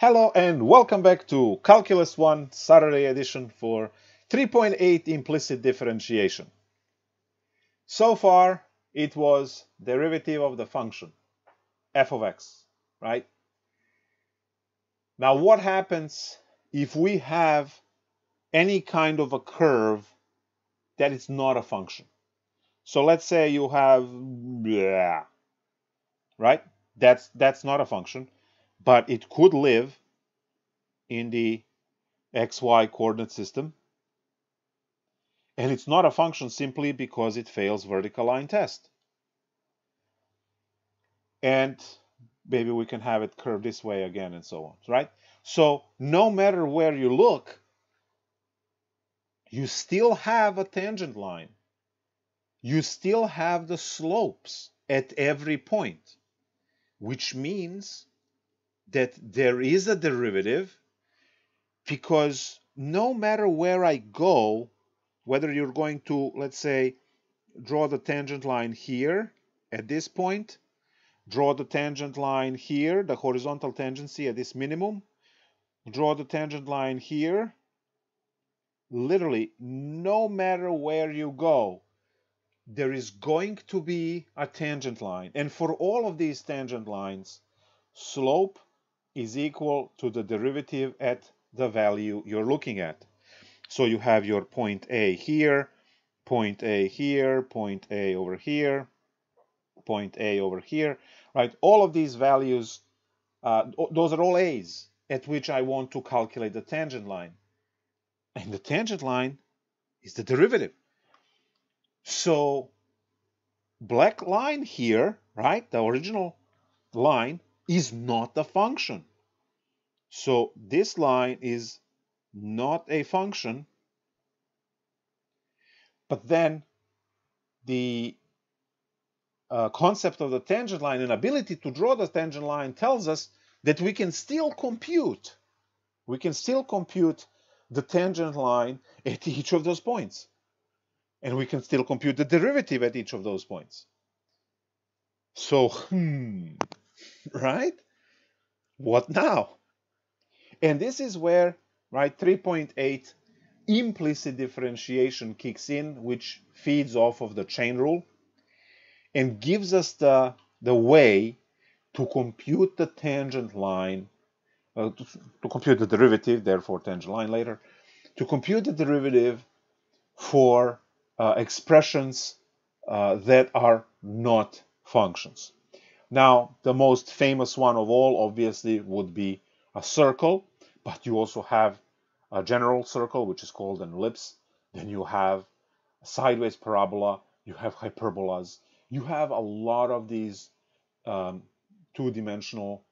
Hello and welcome back to Calculus 1 Saturday edition for 3.8 Implicit Differentiation. So far, it was derivative of the function f of x, right? Now, what happens if we have any kind of a curve that is not a function? So let's say you have, right? That's not a function, but it could live in the xy coordinate system. And it's not a function simply because it fails vertical line test. And maybe we can have it curve this way again and so on, right? So no matter where you look, you still have a tangent line. You still have the slopes at every point, which means that there is a derivative because no matter where I go, whether you're going to, let's say, draw the tangent line here at this point, draw the tangent line here, the horizontal tangency at this minimum, draw the tangent line here, literally no matter where you go, there is going to be a tangent line. And for all of these tangent lines, slope is equal to the derivative at the value you're looking at. So you have your point A here, point A here, point A over here, point A over here, right? All of these values, those are all A's at which I want to calculate the tangent line. And the tangent line is the derivative. So black line here, right? The original line is not a function. So this line is not a function. But then the concept of the tangent line and ability to draw the tangent line tells us that we can still compute. We can still compute the tangent line at each of those points. And we can still compute the derivative at each of those points. So, right? What now? And this is where, right, 3.8 implicit differentiation kicks in, which feeds off of the chain rule and gives us the way to compute the tangent line, to compute the derivative, therefore tangent line later, to compute the derivative for expressions that are not functions. Now, the most famous one of all, obviously, would be a circle, but you also have a general circle, which is called an ellipse. Then you have a sideways parabola, you have hyperbolas, you have a lot of these two-dimensional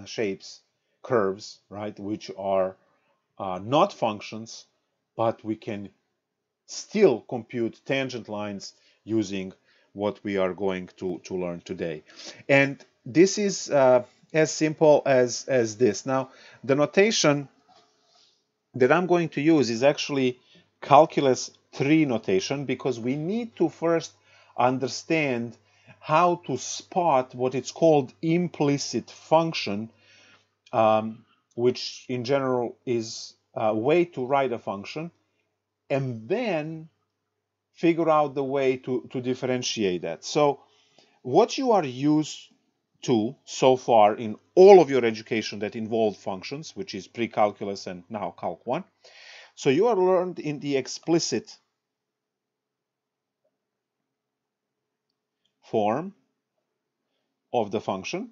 shapes, curves, right, which are not functions, but we can still compute tangent lines using what we are going to learn today. And this is as simple as this. Now, the notation that I'm going to use is actually Calculus 3 notation because we need to first understand how to spot what it's called implicit function, which in general is a way to write a function, and then figure out the way to differentiate that. So what you are used to so far in all of your education that involved functions, which is pre-calculus and now Calc 1, so you are learned in the explicit form of the function,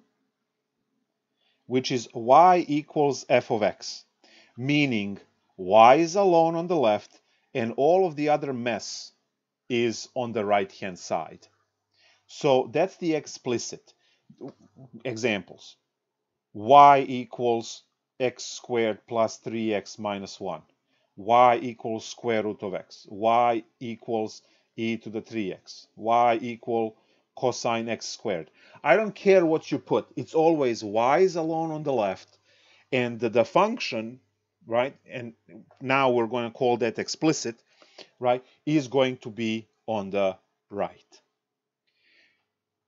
which is y equals f of x, meaning y is alone on the left and all of the other mess is on the right-hand side. So that's the explicit. Examples. Y equals x squared plus 3x minus 1. Y equals square root of x. Y equals e to the 3x. Y equal cosine x squared. I don't care what you put. It's always y is alone on the left and the function, right, and now we're going to call that explicit, right, is going to be on the right.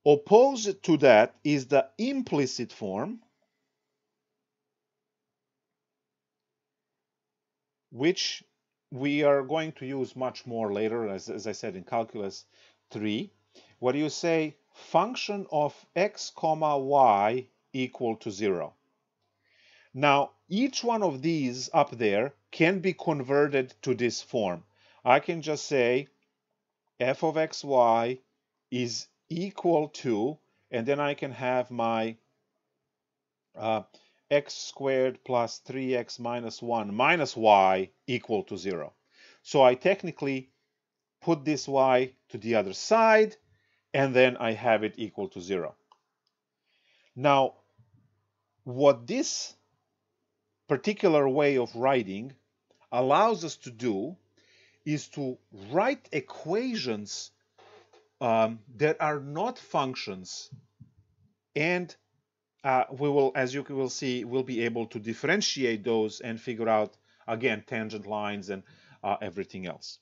Opposed to that is the implicit form, which we are going to use much more later, as I said, in Calculus 3, where you say function of x comma y equal to 0. Now, each one of these up there can be converted to this form. I can just say f of xy is equal to, and then I can have my x squared plus 3x minus 1 minus y equal to 0. So I technically put this y to the other side, and then I have it equal to 0. Now, what this particular way of writing allows us to do is to write equations that are not functions, and we will, as you will see, we'll be able to differentiate those and figure out, again, tangent lines and everything else.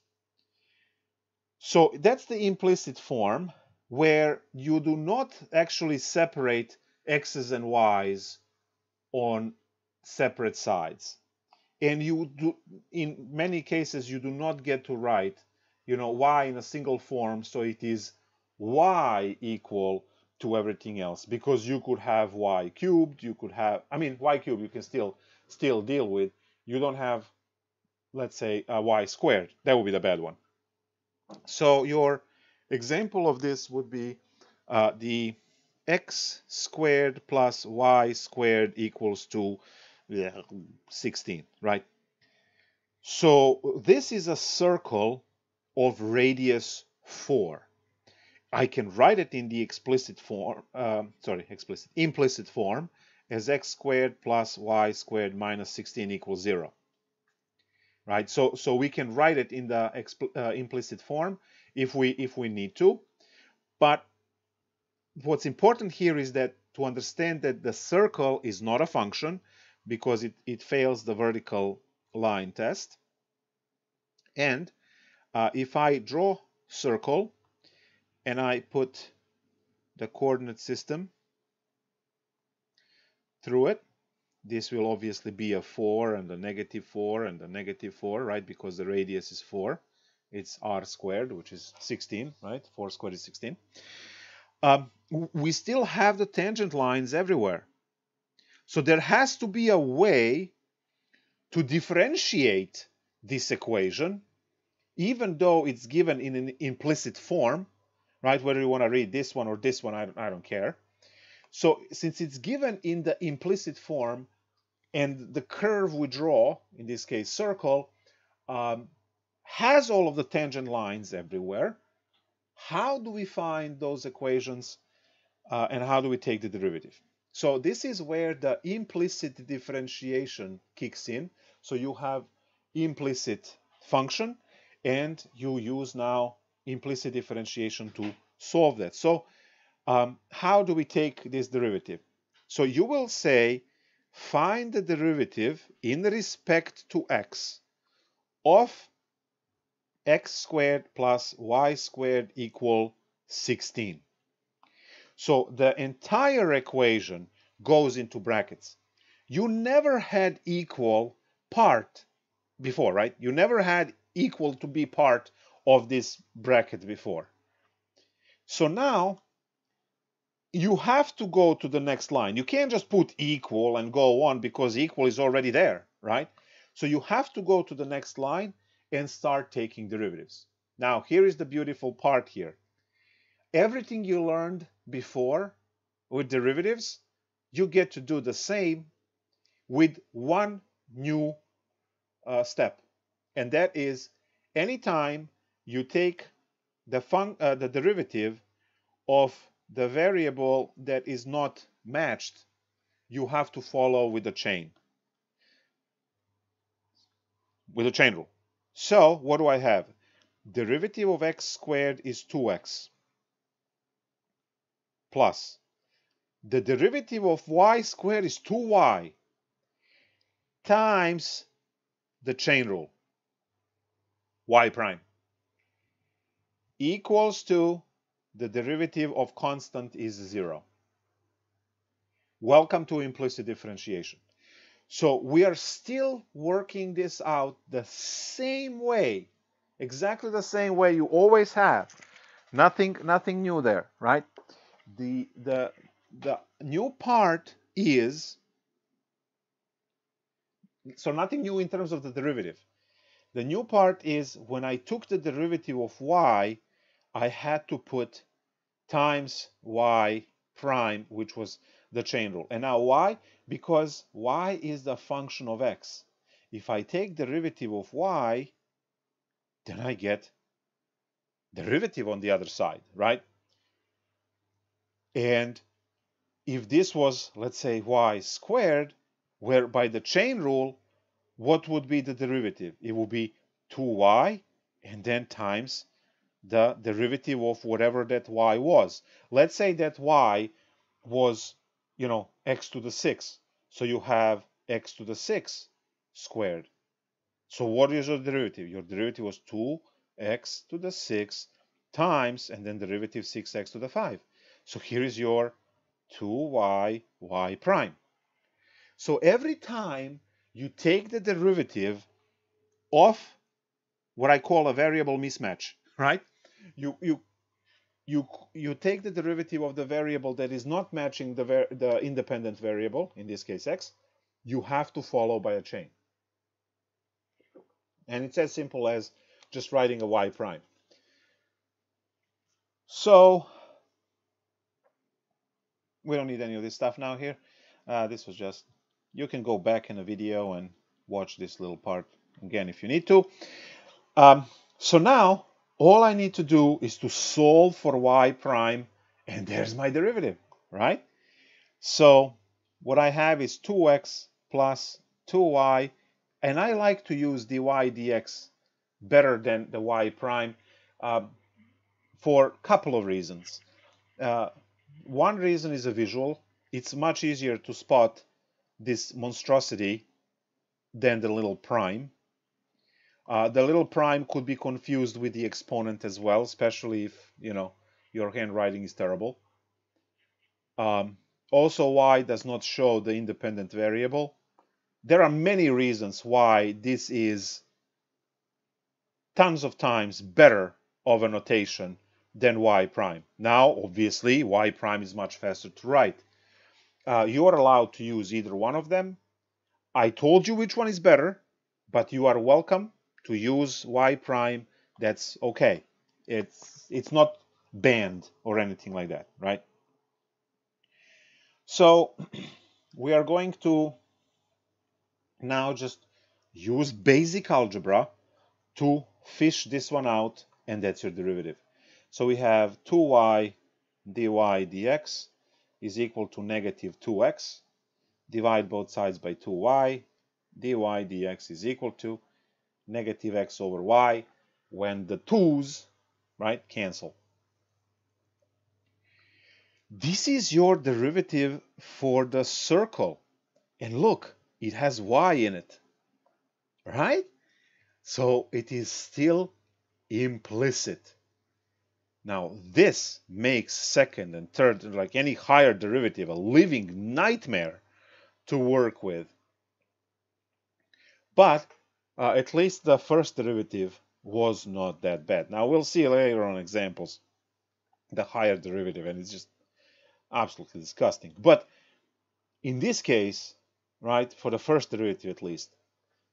So that's the implicit form, where you do not actually separate x's and y's on separate sides. And you do, in many cases, you do not get to write, y in a single form, so it is y equal to everything else, because you could have y cubed, you could have, y cubed you can still deal with. You don't have, let's say, y squared. That would be the bad one. So your example of this would be the x squared plus y squared equals to 16, right? So this is a circle of radius 4. I can write it in the implicit form as x squared plus y squared minus 16 equals 0. Right? So we can write it in the implicit form if we need to. But what's important here is that to understand that the circle is not a function, because it fails the vertical line test. And if I draw circle and I put the coordinate system through it, this will obviously be a 4 and a negative 4 and a negative 4, right? Because the radius is 4. It's r squared, which is 16, right? 4 squared is 16. We still have the tangent lines everywhere. So there has to be a way to differentiate this equation, even though it's given in an implicit form, right? Whether you want to read this one or this one, I don't care. So since it's given in the implicit form, and the curve we draw, in this case circle, has all of the tangent lines everywhere, how do we find those equations and how do we take the derivative? So this is where the implicit differentiation kicks in. So you have implicit function, and you use now implicit differentiation to solve that. So how do we take this derivative? So you will say, find the derivative in respect to x of x squared plus y squared equal 16. So the entire equation goes into brackets. You never had equal part before, right? You never had equal to be part of this bracket before. So now you have to go to the next line. You can't just put equal and go on, because equal is already there, right? So you have to go to the next line and start taking derivatives. Now, here is the beautiful part here. Everything you learned before with derivatives, you get to do the same with one new step. And that is, anytime you take the derivative of the variable that is not matched, you have to follow with the chain rule. So what do I have? Derivative of x squared is 2x plus the derivative of y squared is 2y times the chain rule, y prime, equals to the derivative of constant is 0. Welcome to implicit differentiation. So we are still working this out the same way, exactly the same way you always have. Nothing new there, right? The new part is, so nothing new in terms of the derivative. The new part is when I took the derivative of y, I had to put times y prime, which was the chain rule. And now why? Because y is the function of x. If I take derivative of y, then I get derivative on the other side, right? And if this was, let's say, y squared, where by the chain rule, what would be the derivative? It would be 2y and then times the derivative of whatever that y was. Let's say that y was, x to the 6. So you have x to the 6 squared. So what is your derivative? Your derivative was 2x to the 6 times, and then derivative 6x to the 5. So here is your 2y prime. So every time you take the derivative of what I call a variable mismatch, right? You take the derivative of the variable that is not matching the independent variable, in this case x, you have to follow by a chain. And it's as simple as just writing a y prime. So we don't need any of this stuff now here. This was just, you can go back in the video and watch this little part again if you need to. So now all I need to do is to solve for y prime, and there's my derivative, right? So what I have is 2x plus 2y, and I like to use dy dx better than the y prime for a couple of reasons. One reason is a visual. It's much easier to spot this monstrosity than the little prime. The little prime could be confused with the exponent as well, especially if, your handwriting is terrible. Also, y does not show the independent variable. There are many reasons why this is tons of times better of a notation than y prime. Now, obviously, y prime is much faster to write. You are allowed to use either one of them. I told you which one is better, but you are welcome to use y prime. That's okay. It's not banned or anything like that, right? So we are going to now just use basic algebra to fish this one out, and that's your derivative. So we have 2y dy dx is equal to negative 2x. Divide both sides by 2y. Dy dx is equal to negative x over y, when the 2's, right, cancel. This is your derivative for the circle. And look, it has y in it, right? So it is still implicit. Now, this makes second and third, like any higher derivative, a living nightmare to work with. But at least the first derivative was not that bad. Now, we'll see later on examples, the higher derivative, and it's just absolutely disgusting. But in this case, right, for the first derivative at least,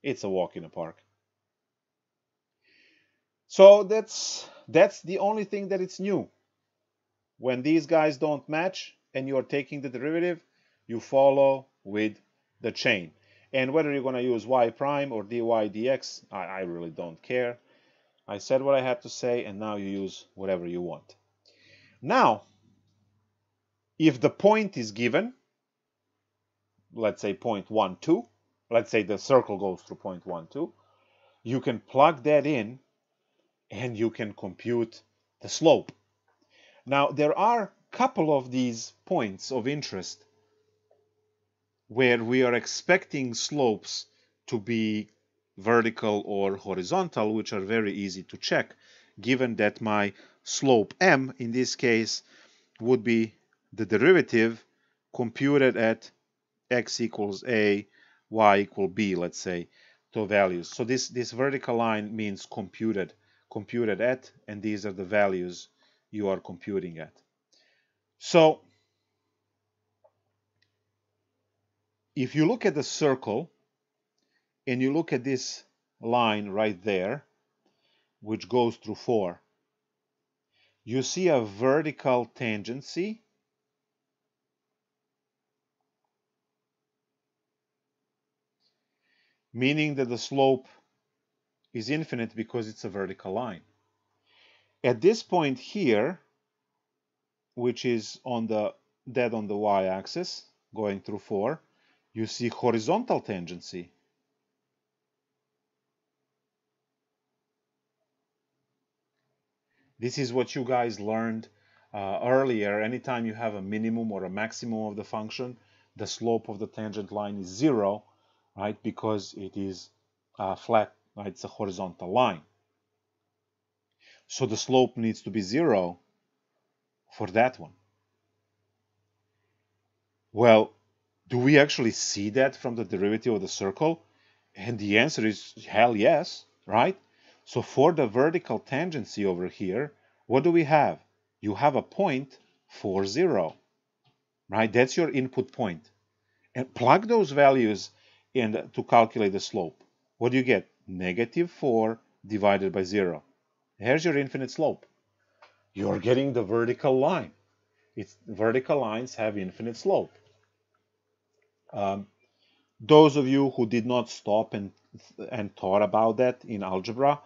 it's a walk in the park. So that's the only thing that it's new. When these guys don't match and you're taking the derivative, you follow with the chain. And whether you're going to use y prime or dy dx, I really don't care. I said what I had to say, and now you use whatever you want. Now, if the point is given, let's say point 1, 2, let's say the circle goes through point 1, 2, you can plug that in and you can compute the slope. Now, there are a couple of these points of interest where we are expecting slopes to be vertical or horizontal, which are very easy to check, given that my slope m, in this case, would be the derivative computed at x equals a y equal b, let's say, to values. So this vertical line means computed at, and these are the values you are computing at. So if you look at the circle and you look at this line right there, which goes through 4, you see a vertical tangency, meaning that the slope is infinite because it's a vertical line. At this point here, which is on the dead on the y-axis, going through 4, you see horizontal tangency. This is what you guys learned earlier. Anytime you have a minimum or a maximum of the function, the slope of the tangent line is 0, right? Because it is flat, right? It's a horizontal line. So the slope needs to be 0 for that one. Well, do we actually see that from the derivative of the circle? And the answer is hell yes, right? So for the vertical tangency over here, what do we have? You have a point 4, 0, right? That's your input point. And plug those values in to calculate the slope. What do you get? Negative 4 divided by 0. Here's your infinite slope. You're getting the vertical line. Vertical lines have infinite slope. Those of you who did not stop and thought about that in algebra,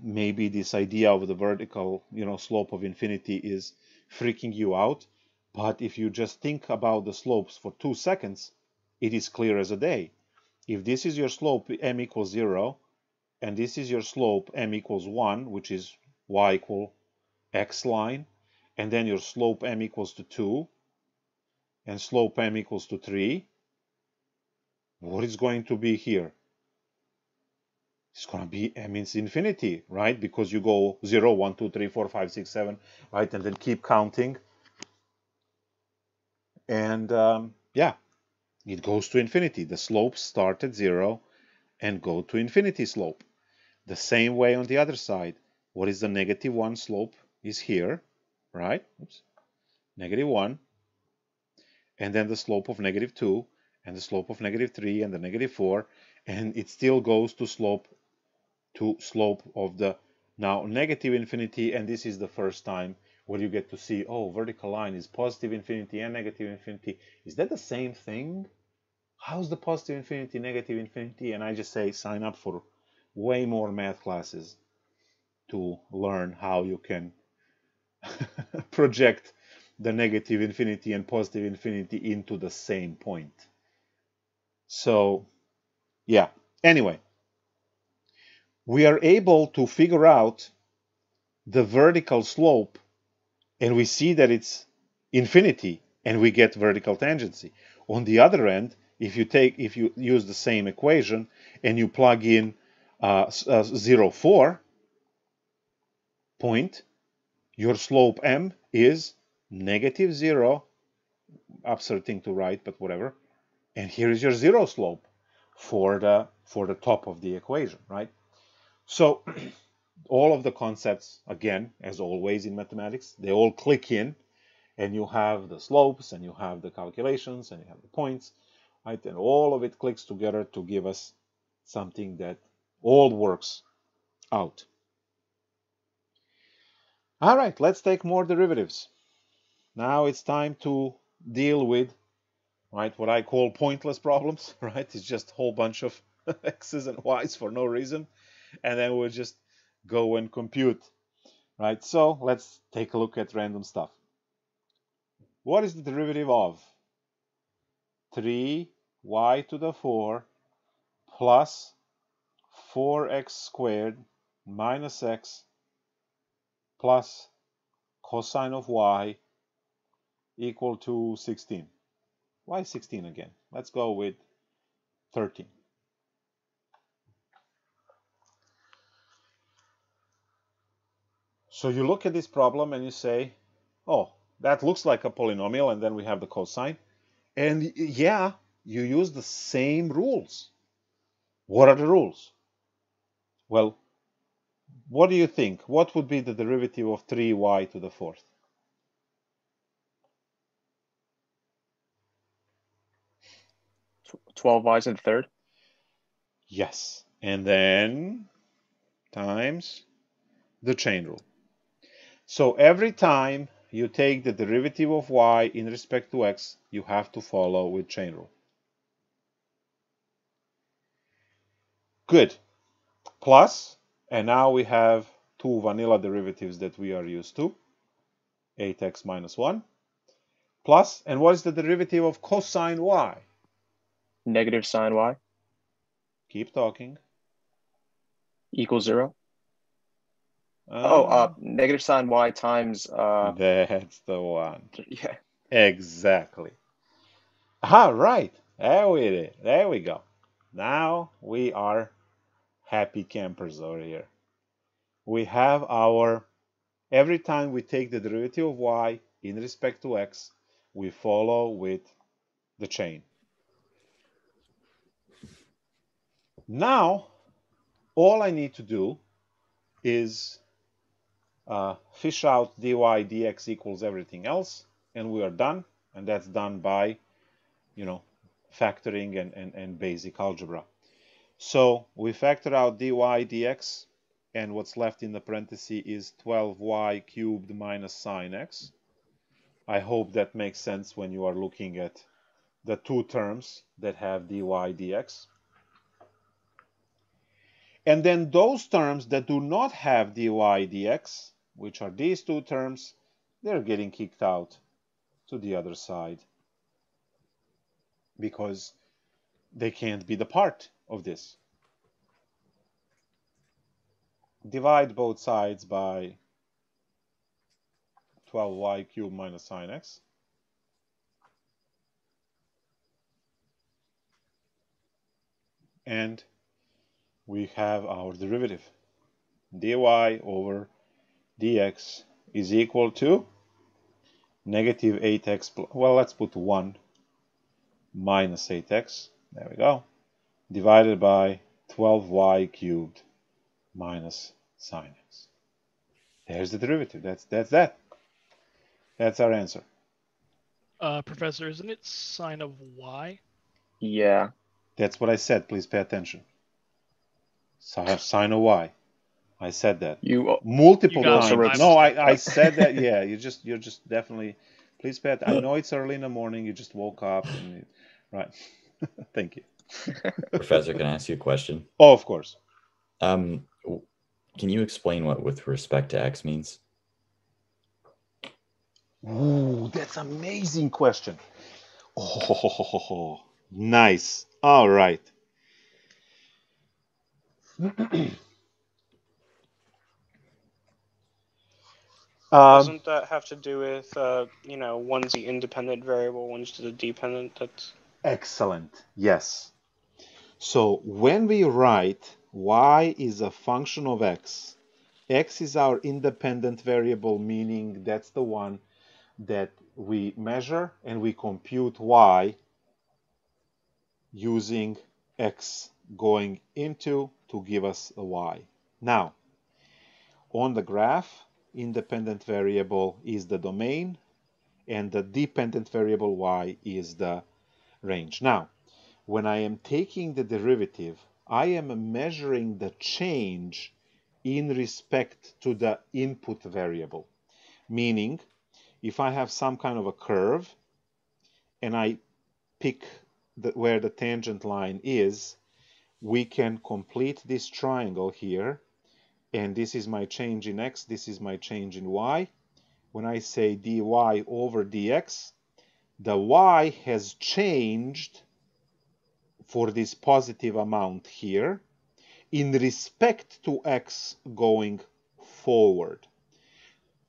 maybe this idea of the vertical, slope of infinity is freaking you out. But if you just think about the slopes for 2 seconds, it is clear as a day. If this is your slope m equals 0, and this is your slope m equals 1, which is y equal x line, and then your slope m equals to 2, and slope m equals to 3, what is going to be here? It's going to be m is infinity, right? Because you go 0, 1, 2, 3, 4, 5, 6, 7, right? And then keep counting. And yeah, it goes to infinity. The slopes start at 0 and go to infinity slope. The same way on the other side. What is the negative 1 slope is here, right? Oops. Negative 1. And then the slope of negative 2, and the slope of negative 3, and the negative 4. And it still goes to slope of the now negative infinity. And this is the first time where you get to see, oh, vertical line is positive infinity and negative infinity. Is that the same thing? How's the positive infinity, negative infinity? And I just say sign up for way more math classes to learn how you can project the negative infinity and positive infinity into the same point. So, yeah. Anyway, we are able to figure out the vertical slope, and we see that it's infinity, and we get vertical tangency. On the other end, if you use the same equation and you plug in 0, 4 point, your slope m is negative 0, absurd thing to write, but whatever. And here is your 0 slope for the top of the equation, right? So all of the concepts, again, as always in mathematics, they all click in, and you have the slopes, and you have the calculations, and you have the points, right? And all of it clicks together to give us something that all works out. All right, let's take more derivatives. Now it's time to deal with, right, what I call pointless problems, right? It's just a whole bunch of x's and y's for no reason, and then we'll just go and compute, right? So let's take a look at random stuff. What is the derivative of 3y to the 4 plus 4x squared minus x plus cosine of y equal to 16? Why 16 again? Let's go with 13. So you look at this problem and you say, oh, that looks like a polynomial, and then we have the cosine. And yeah, you use the same rules. What are the rules? Well, what do you think? What would be the derivative of 3y to the fourth? Twelve y to the third? Yes. And then times the chain rule. So every time you take the derivative of y in respect to x, you have to follow with chain rule. Good. Plus, and now we have two vanilla derivatives that we are used to, 8x minus 1, plus, and what is the derivative of cosine y? Negative sine y Keep talking. equals 0. Uh, Negative sine y times... That's the one. Yeah. Exactly. All right. There we go. Now we are happy campers over here. We have our, every time we take the derivative of y in respect to x, we follow with the chain. Now, all I need to do is fish out dy dx equals everything else, and we are done. And that's done by, factoring and basic algebra. So we factor out dy dx, and what's left in the parenthesis is 12y cubed minus sine x. I hope that makes sense when you are looking at the two terms that have dy dx. And then those terms that do not have dy dx, which are these two terms, they're getting kicked out to the other side because they can't be the part of this. Divide both sides by 12y cubed minus sine x. And we have our derivative. Dy over dx is equal to negative 8x, well, let's put 1 minus 8x, there we go, divided by 12y cubed minus sine x. There's the derivative. That's that. That's our answer. Professor, isn't it sine of y? Yeah. That's what I said. Please pay attention. Sine of y. I said that. Multiple times. No, I said that. Yeah, you're just definitely. Please pay attention. I know it's early in the morning. You just woke up. Right. Thank you. Professor, can I ask you a question? Oh, of course. Can you explain what with respect to x means? Ooh, that's an amazing question. Oh, nice. All right. Doesn't that have to do with, one's the independent variable, one's the dependent? That's excellent. Yes. So when we write y is a function of x, x is our independent variable, meaning that's the one that we measure and we compute y using x going into to give us a y. Now, on the graph, independent variable is the domain and the dependent variable y is the range. Now, when I am taking the derivative, I am measuring the change in respect to the input variable. Meaning, if I have some kind of a curve and I pick where the tangent line is, we can complete this triangle here, and this is my change in x, this is my change in y. When I say dy over dx, the y has changed for this positive amount here in respect to x going forward.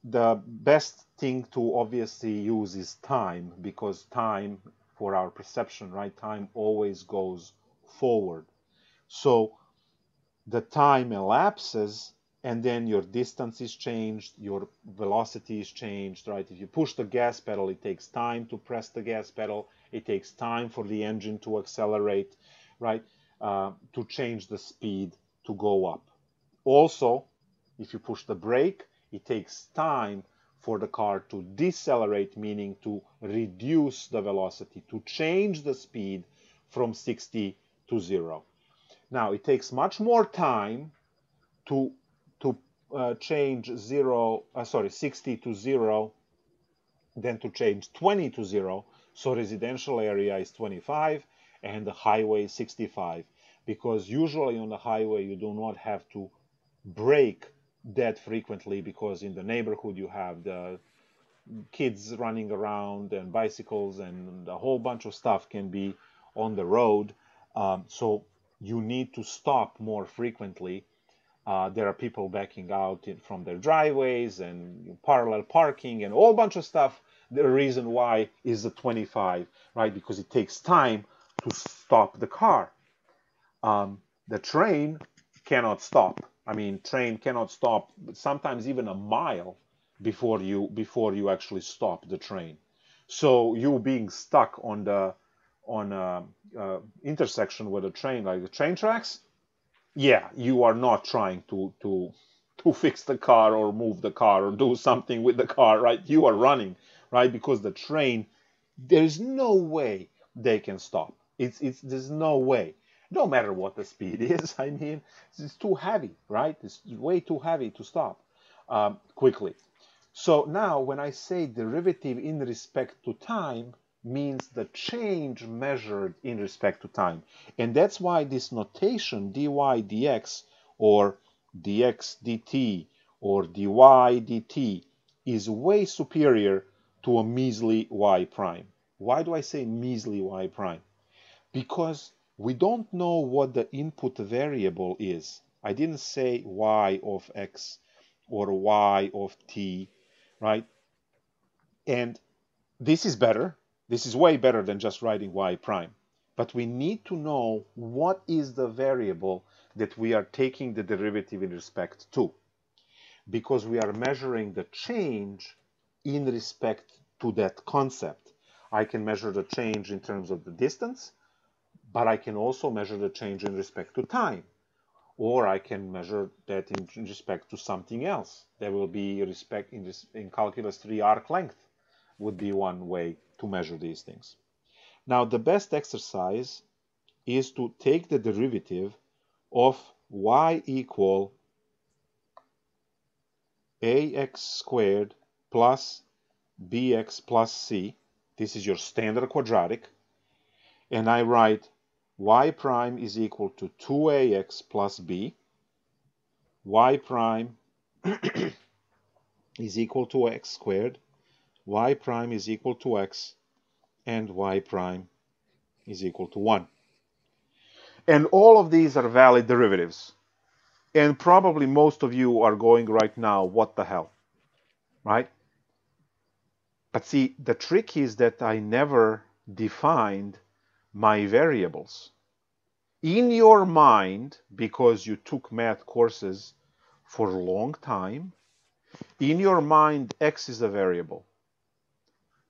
The best thing to obviously use is time, because time, for our perception, right, time always goes forward. So the time elapses and then your distance is changed, your velocity is changed, right? If you push the gas pedal, it takes time to press the gas pedal. It takes time for the engine to accelerate, right? To change the speed to go up. Also, if you push the brake, it takes time for the car to decelerate, meaning to reduce the velocity, to change the speed from 60 to 0. Now, it takes much more time to change 60 to 0 than to change 20 to 0. So residential area is 25 and the highway is 65, because usually on the highway you do not have to brake that frequently, because in the neighborhood you have the kids running around and bicycles and a whole bunch of stuff can be on the road. So you need to stop more frequently. There are people backing out from their driveways and parallel parking and a whole bunch of stuff. The reason why is the 25, right? Because it takes time to stop the car. The train cannot stop. I mean, train cannot stop sometimes even a mile before you actually stop the train. So you being stuck on the intersection with a train, like the train tracks, yeah, you are not trying to fix the car or move the car or do something with the car, right? You are running, right? Because the train, there's no way they can stop. There's no way. No matter what the speed is, I mean, it's too heavy, right? It's way too heavy to stop quickly. So now when I say derivative in respect to time, means the change measured in respect to time. And that's why this notation dy dx or dx dt or dy dt is way superior to a measly y prime. Why do I say measly y prime? Because we don't know what the input variable is. I didn't say y of x or y of t, right? And this is better. This is way better than just writing y prime. But we need to know what is the variable that we are taking the derivative in respect to, because we are measuring the change in respect to that concept. I can measure the change in terms of the distance, but I can also measure the change in respect to time. Or I can measure that in respect to something else. There will be respect in calculus 3 arc length would be one way to measure these things. Now, the best exercise is to take the derivative of y equal ax squared plus bx plus c. This is your standard quadratic. And I write y prime is equal to 2ax plus b. Y prime is equal to x squared. Y prime is equal to x. And y prime is equal to 1. And all of these are valid derivatives. And probably most of you are going right now, what the hell, right? But see, the trick is that I never defined my variables. In your mind, because you took math courses for a long time, in your mind, x is a variable.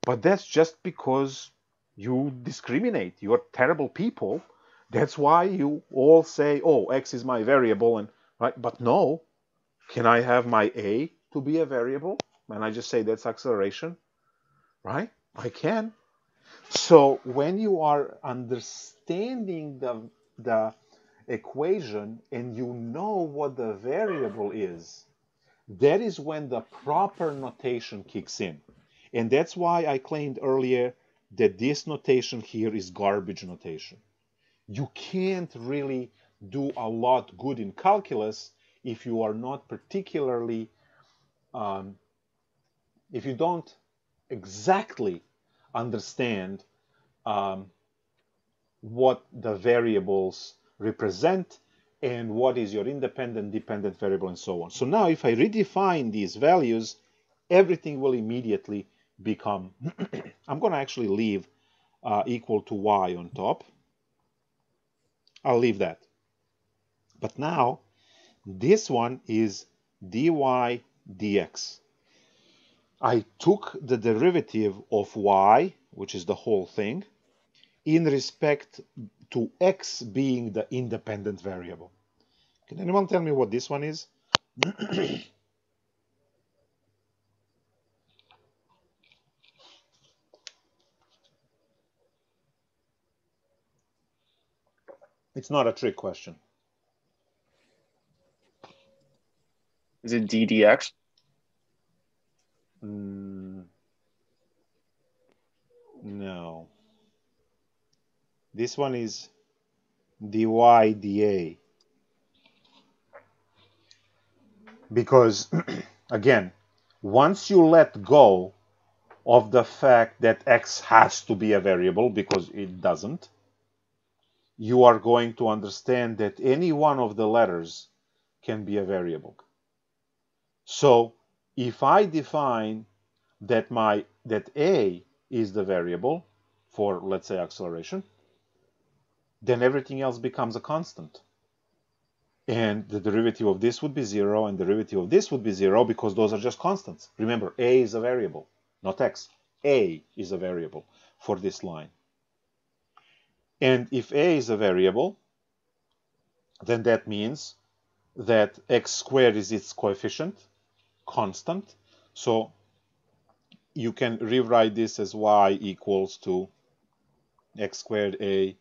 But that's just because you discriminate. You're terrible people. That's why you all say, oh, x is my variable, and right? But no, can I have my a to be a variable? And I just say that's acceleration, right? I can. So when you are understanding the equation and you know what the variable is, that is when the proper notation kicks in. And that's why I claimed earlier that this notation here is garbage notation. You can't really do a lot good in calculus if you are not particularly, if you don't exactly understand what the variables represent and what is your independent, dependent variable and so on. So now if I redefine these values, everything will immediately become, I'm going to actually leave equal to y on top. I'll leave that. But now this one is dy dx. I took the derivative of y, which is the whole thing, in respect to x being the independent variable. Can anyone tell me what this one is? It's not a trick question. Is it ddx? No. This one is dy dA. Because, again, once you let go of the fact that x has to be a variable, because it doesn't, you are going to understand that any one of the letters can be a variable. So if I define that A is the variable for, let's say, acceleration, then everything else becomes a constant. And the derivative of this would be 0, and the derivative of this would be 0, because those are just constants. Remember, A is a variable, not x. A is a variable for this line. And if A is a variable, then that means that x squared is its coefficient, constant. So you can rewrite this as y equals to x squared a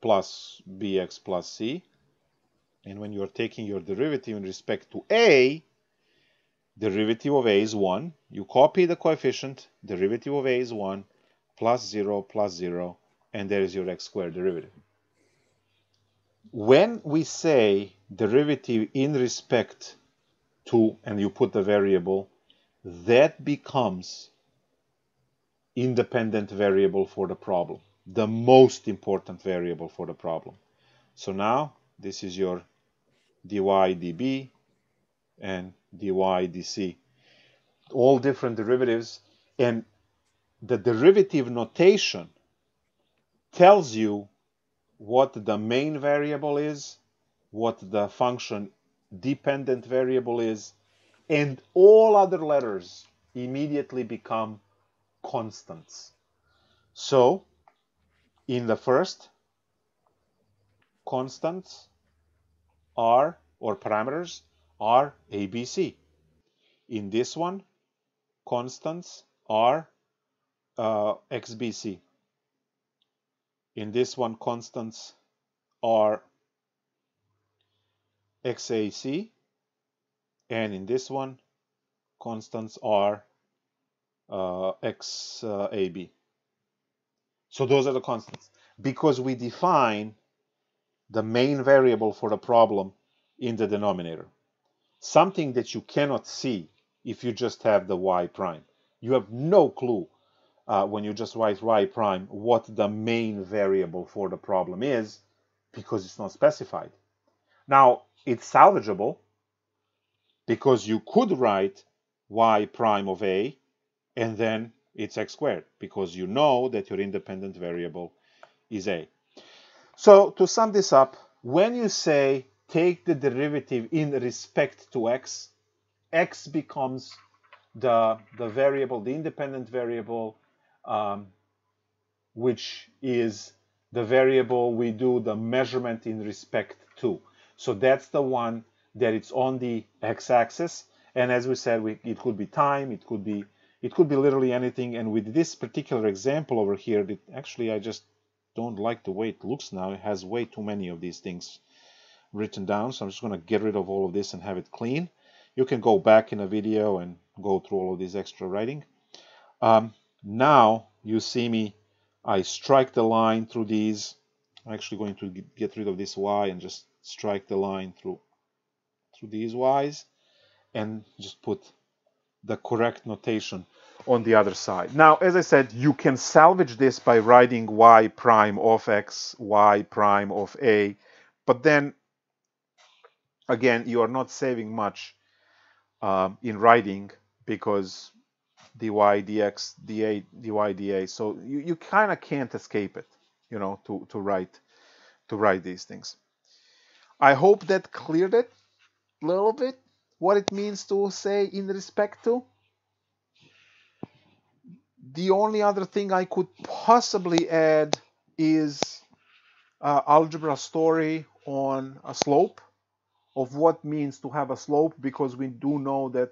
plus bx plus c. And when you're taking your derivative in respect to a, derivative of a is 1. You copy the coefficient, derivative of a is 1, plus 0, and there is your x squared derivative. When we say derivative in respect to, and you put the variable, that becomes independent variable for the problem, the most important variable for the problem. So now this is your dy dB and dy dc, all different derivatives, and the derivative notation tells you what the main variable is, what the function dependent variable is, and all other letters immediately become constants. So in the first, constants are, or parameters are a, b, c. In this one, constants are x, b, c. In this one, constants are x, a, c. And in this one, constants are x, a, b. So those are the constants, because we define the main variable for the problem in the denominator. Something that you cannot see if you just have the y prime. You have no clue when you just write y prime what the main variable for the problem is, because it's not specified. Now, it's salvageable, because you could write y prime of a, and then it's x squared, because you know that your independent variable is a. So to sum this up, when you say take the derivative in respect to x, x becomes the variable, the independent variable, which is the variable we do the measurement in respect to. So that's the one that it's on the x-axis. And as we said, it could be time, it could be literally anything. And with this particular example over here, actually I just don't like the way it looks now. It has way too many of these things written down. So I'm just going to get rid of all of this and have it clean. You can go back in a video and go through all of this extra writing. Now you see me, I strike the line through these. I'm actually going to get rid of this y and just strike the line through these y's and just put the correct notation on the other side. Now, as I said, you can salvage this by writing y prime of x, y prime of a, but then again, you are not saving much in writing, because dy dx, dy da. So you kind of can't escape it, you know, to write these things. I hope that cleared it a little bit. what it means to say in respect to? The only other thing I could possibly add is algebra story on a slope, of what means to have a slope, because we do know that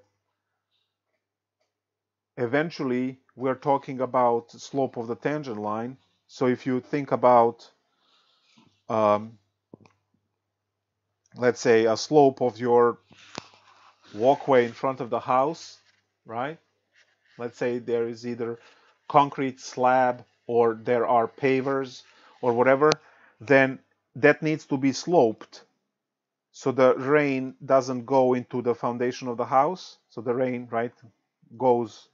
eventually we're talking about slope of the tangent line. So if you think about, let's say, a slope of your walkway in front of the house, right? Let's say there is either concrete slab or there are pavers or whatever, then that needs to be sloped so the rain doesn't go into the foundation of the house. So the rain, right, goes.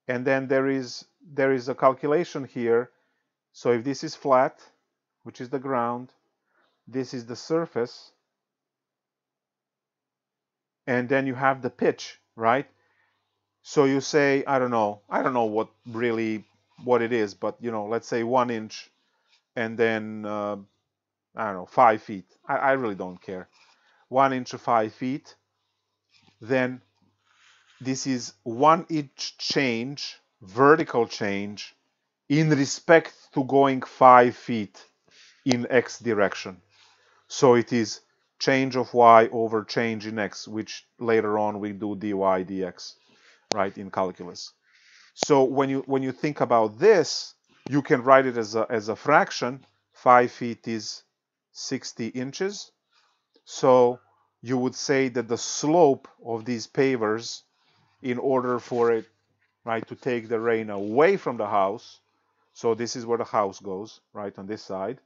And then there is a calculation here. So if this is flat, which is the ground, this is the surface, and then you have the pitch, right? So you say, I don't know what it is, but let's say 1 inch, and then I don't know, 5 feet. I really don't care. 1 inch to 5 feet. Then this is 1 inch change, vertical change, in respect to going 5 feet in x direction. So it is change of y over change in x, which later on we do dy dx, right, in calculus. So when you think about this, you can write it as a fraction. 5 feet is 60 inches. So you would say that the slope of these pavers, in order for it, right, to take the rain away from the house, so this is where the house goes, right, on this side,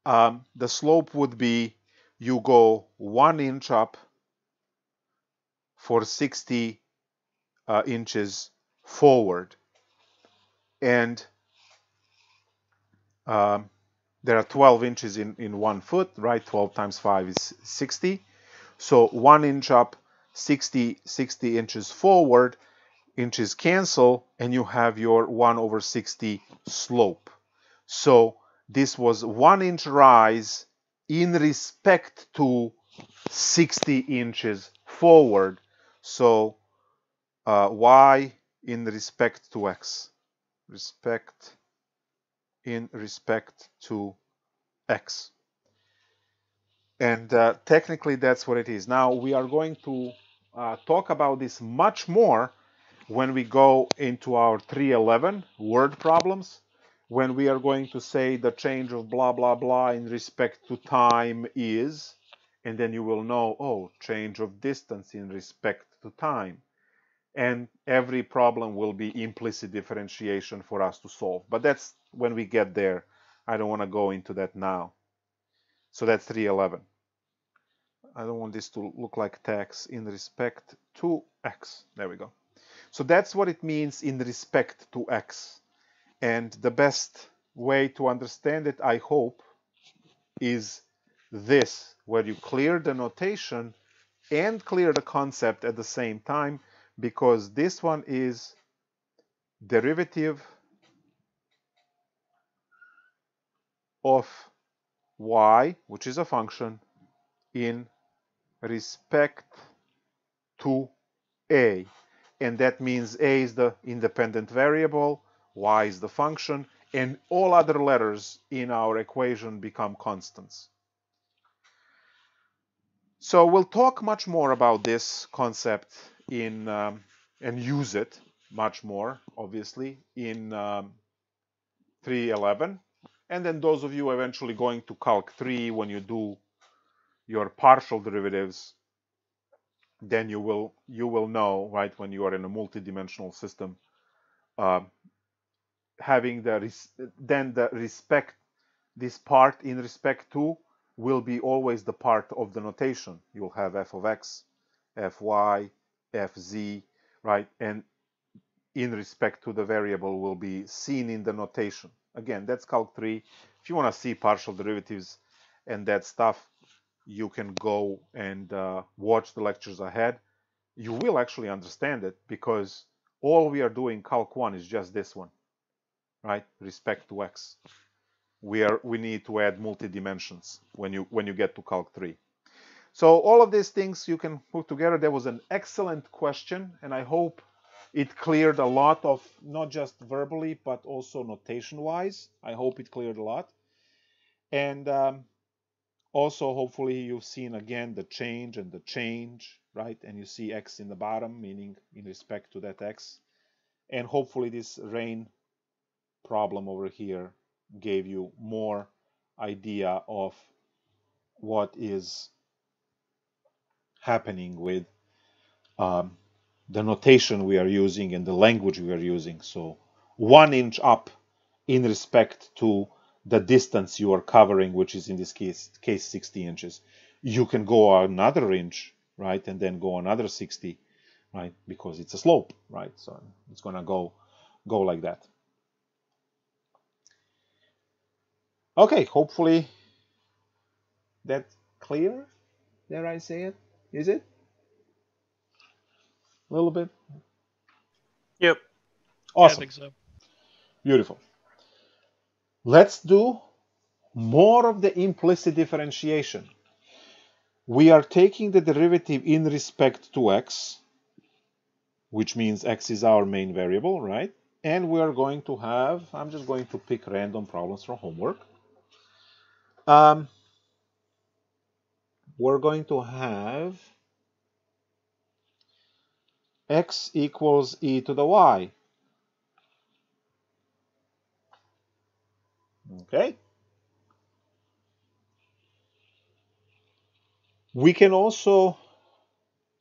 the slope would be, you go 1 inch up for 60 inches forward. And there are 12 inches in 1 foot, right? 12 times 5 is 60. So 1 inch up, 60 inches forward, inches cancel, and you have your 1 over 60 slope. So this was 1 inch rise in respect to 60 inches forward. So y in respect to x. In respect to x. And technically that's what it is. Now we are going to talk about this much more when we go into our 311 word problems, when we are going to say the change of blah blah blah in respect to time is, and then you will know, oh, change of distance in respect to time. And every problem will be implicit differentiation for us to solve. But that's when we get there. I don't want to go into that now. So that's 311. I don't want this to look like text in respect to x. There we go. So that's what it means in respect to x. And the best way to understand it, I hope, is this, where you clear the notation and clear the concept at the same time, because this one is derivative of y, which is a function, in respect to a. And that means a is the independent variable, y is the function, and all other letters in our equation become constants. So we'll talk much more about this concept in and use it much more, obviously, in 311. And then those of you eventually going to Calc 3, when you do your partial derivatives, then you will know, right, when you are in a multidimensional system, having the respect, this part in respect to will be always the part of the notation. You'll have f of x, fy, fz, right? And in respect to the variable will be seen in the notation. Again, that's Calc 3. If you want to see partial derivatives and that stuff, you can go and watch the lectures ahead. You will actually understand it, because all we are doing Calc 1 is just this one, right? Respect to x. We need to add multi-dimensions when you get to Calc 3. So all of these things you can put together. There was an excellent question, and I hope it cleared a lot of, not just verbally, but also notation-wise. I hope it cleared a lot. And also, hopefully, you've seen again the change and the change, right? And you see x in the bottom, meaning in respect to that x. And hopefully this rain problem over here gave you more idea of what is happening with the notation we are using and the language we are using. So 1 inch up in respect to the distance you are covering, which is in this case 60 inches. You can go another inch, right, and then go another 60, right, because it's a slope, right? So it's gonna go like that. Okay, hopefully that's clear. Dare I say it? Is it? A little bit? Yep. Yeah, I Awesome. think so. Beautiful. Let's do more of the implicit differentiation. We are taking the derivative in respect to x, which means x is our main variable, right? And we are going to have, I'm just going to pick random problems from homework. We're going to have x equals e to the y. Okay. We can also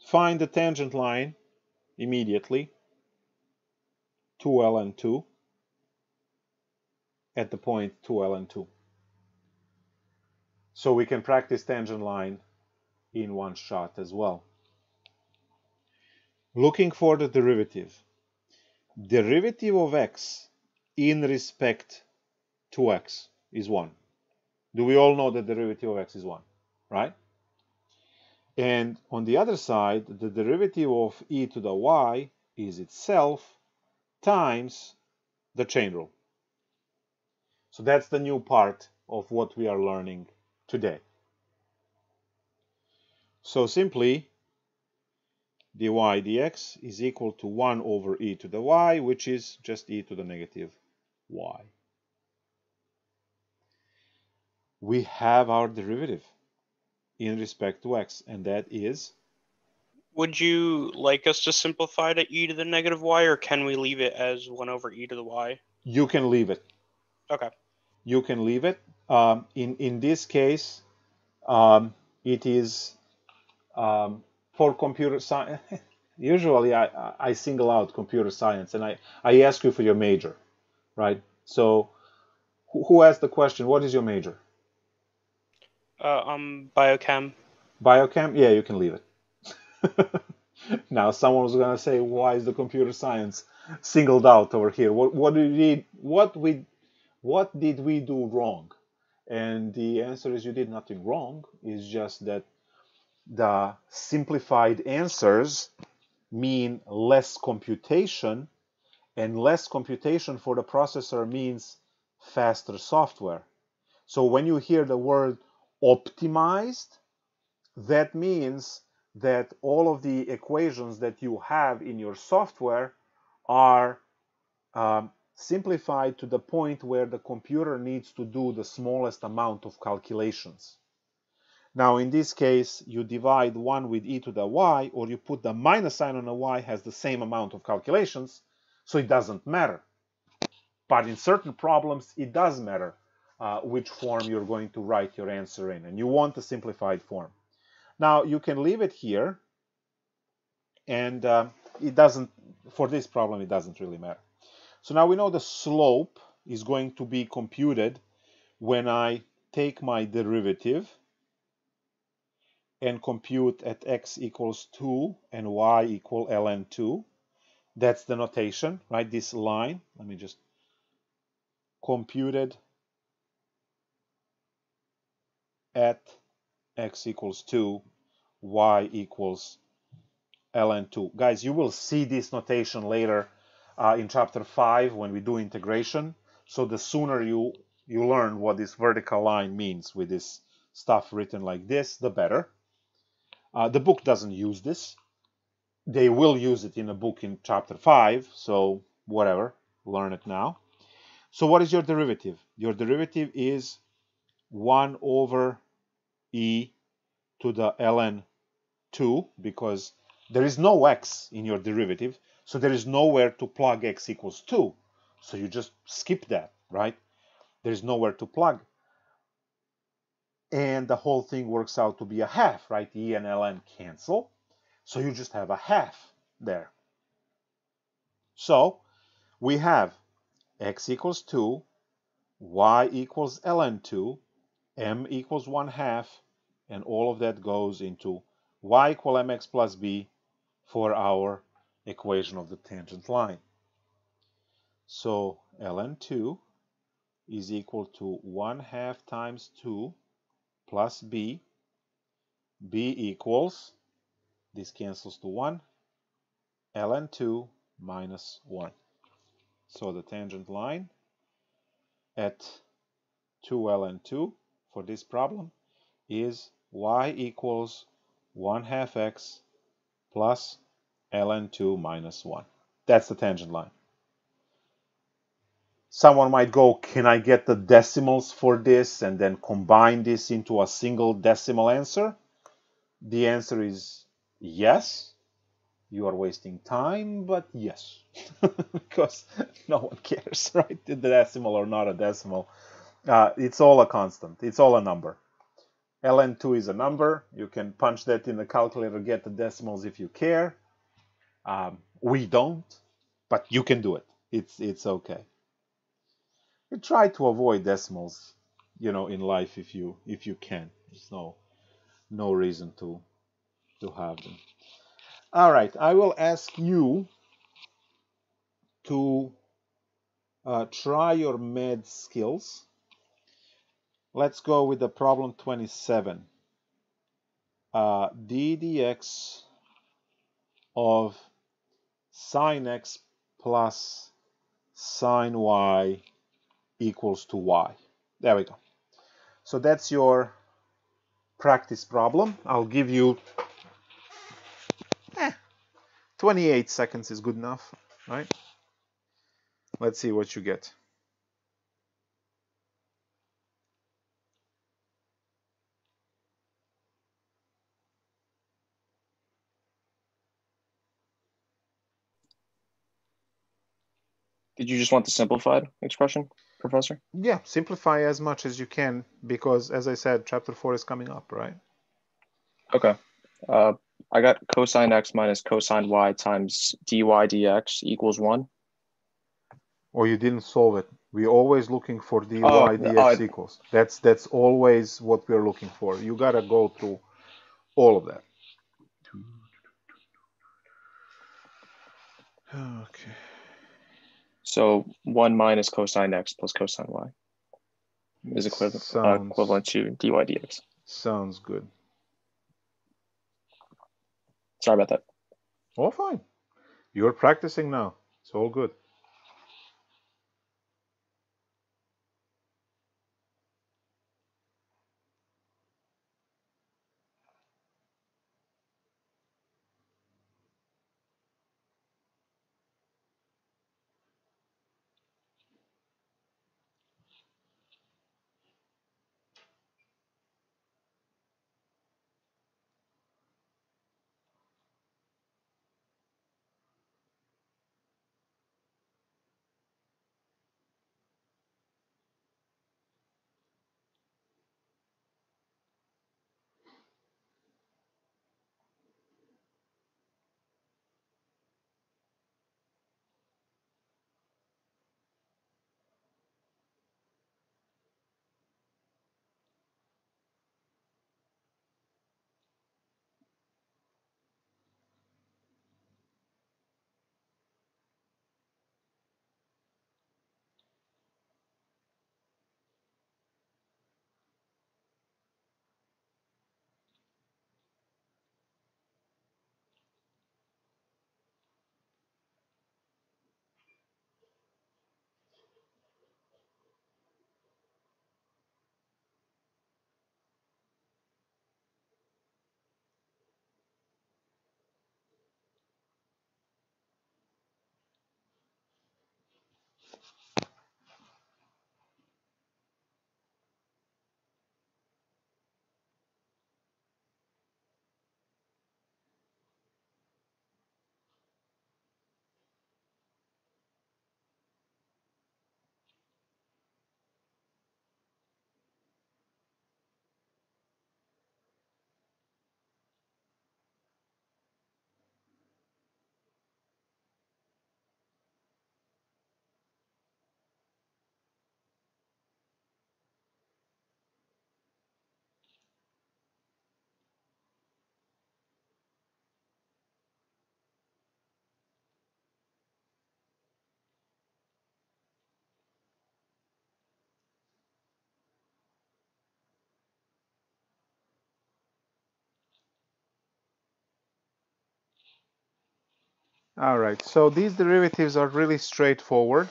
find the tangent line immediately, 2l and 2, at the point 2l and 2. So we can practice tangent line in one shot as well. Looking for the derivative. Derivative of x in respect to x is 1. Do we all know that the derivative of x is 1, right? And on the other side, the derivative of e to the y is itself times the chain rule. So that's the new part of what we are learning today. So simply, dy dx is equal to 1 over e to the y, which is just e to the negative y. We have our derivative in respect to x, and that is... Would you like us to simplify to e to the negative y, or can we leave it as 1 over e to the y? You can leave it. Okay. You can leave it. In this case, it is for computer science. Usually I single out computer science and I ask you for your major, right? So who asked the question, what is your major? Biochem. Biochem? Yeah, you can leave it. Now someone was gonna say, why is the computer science singled out over here? What did we do wrong? And the answer is you did nothing wrong. It's just that the simplified answers mean less computation, and less computation for the processor means faster software. So when you hear the word optimized, that means that all of the equations that you have in your software are simplified to the point where the computer needs to do the smallest amount of calculations. Now, in this case, you divide 1 with e to the y, or you put the minus sign on the y, has the same amount of calculations, so it doesn't matter. But in certain problems, it does matter which form you're going to write your answer in, and you want a simplified form. Now, you can leave it here, and it doesn't, for this problem, it doesn't really matter. So now we know the slope is going to be computed when I take my derivative and compute at x equals 2 and y equal ln 2. That's the notation, right? This line, let me just computed at x equals 2, y equals ln 2. Guys, you will see this notation later in chapter 5 when we do integration. So the sooner you learn what this vertical line means with this stuff written like this, the better. The book doesn't use this. They will use it in a book in chapter 5, so whatever, learn it now. So what is your derivative? Your derivative is 1 over e to the ln 2, because there is no x in your derivative, so there is nowhere to plug x equals 2. So you just skip that, right? There is nowhere to plug. And the whole thing works out to be a half, right? E and ln cancel. So you just have a half there. So we have x equals 2, y equals ln 2, m equals 1/2, and all of that goes into y equal mx plus b for our equation of the tangent line. So ln 2 is equal to 1/2 times 2 plus b. b equals, this cancels to 1, ln 2 minus 1. So the tangent line at 2 ln 2 for this problem is y equals 1/2 x plus ln 2 minus 1. That's the tangent line. Someone might go, can I get the decimals for this and then combine this into a single decimal answer? The answer is yes. You are wasting time, but yes. Because no one cares, right? The decimal or not a decimal. It's all a constant. It's all a number. ln 2 is a number. You can punch that in the calculator, get the decimals if you care. We don't, but you can do it. It's okay. You try to avoid decimals, in life if you can. There's no reason to have them. All right, I will ask you to try your math skills. Let's go with the problem 27. d dx of sine x plus sine y equals to y. There we go. So that's your practice problem. I'll give you 28 seconds is good enough, right? Let's see what you get. Did you just want the simplified expression, Professor? Yeah, simplify as much as you can because, as I said, chapter 4 is coming up, right? Okay. I got cosine x minus cosine y times dy dx equals 1. Or you didn't solve it. We're always looking for dy dx equals. That's always what we're looking for. You gotta go through all of that. Okay. So 1 minus cosine x plus cosine y is equivalent to dy dx. Sounds good. Sorry about that. Oh, fine. You're practicing now. It's all good. All right, so these derivatives are really straightforward.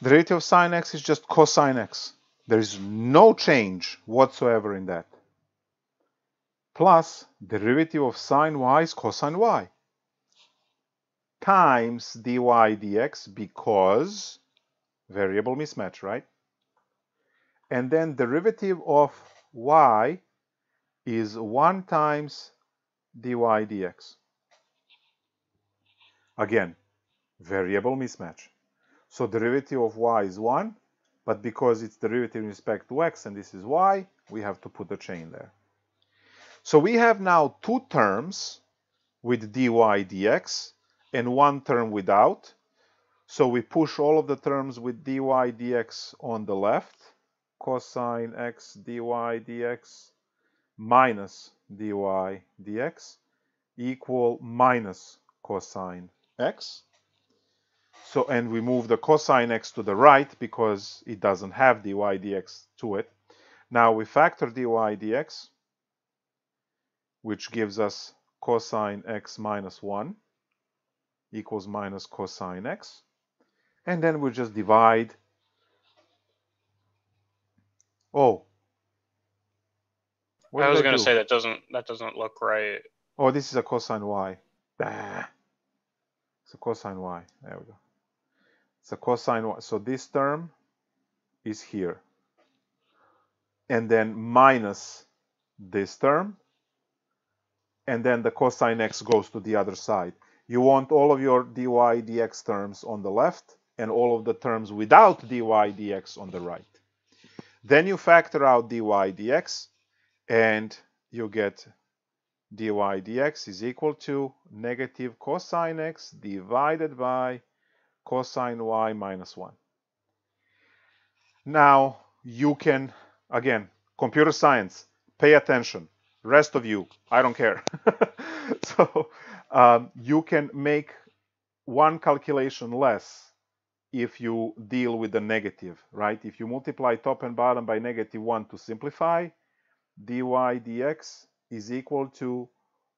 Derivative of sine x is just cosine x. There is no change whatsoever in that. Plus, derivative of sine y is cosine y times dy dx because variable mismatch, right? And then derivative of y is 1 times dy dx. Again, variable mismatch. So derivative of y is 1, but because it's derivative in respect to x and this is y, we have to put a chain there. So we have now two terms with dy dx and one term without. So we push all of the terms with dy dx on the left, cosine x dy dx minus dy dx equal minus cosine x. So, and we move the cosine x to the right because it doesn't have dy dx to it. Now we factor dy dx, which gives us cosine x minus 1 equals minus cosine x. And then we just divide. Oh. What I was did going do? to say that doesn't look right. Oh, this is a cosine y. It's a cosine y. There we go. It's a cosine y. So this term is here. And then minus this term. And then the cosine x goes to the other side. You want all of your dy dx terms on the left and all of the terms without dy dx on the right. Then you factor out dy dx and you get dy dx is equal to negative cosine x divided by cosine y minus 1. Now you can, again, computer science, pay attention. Rest of you, I don't care. So you can make one calculation less if you deal with the negative, right? If you multiply top and bottom by -1 to simplify, dy dx is equal to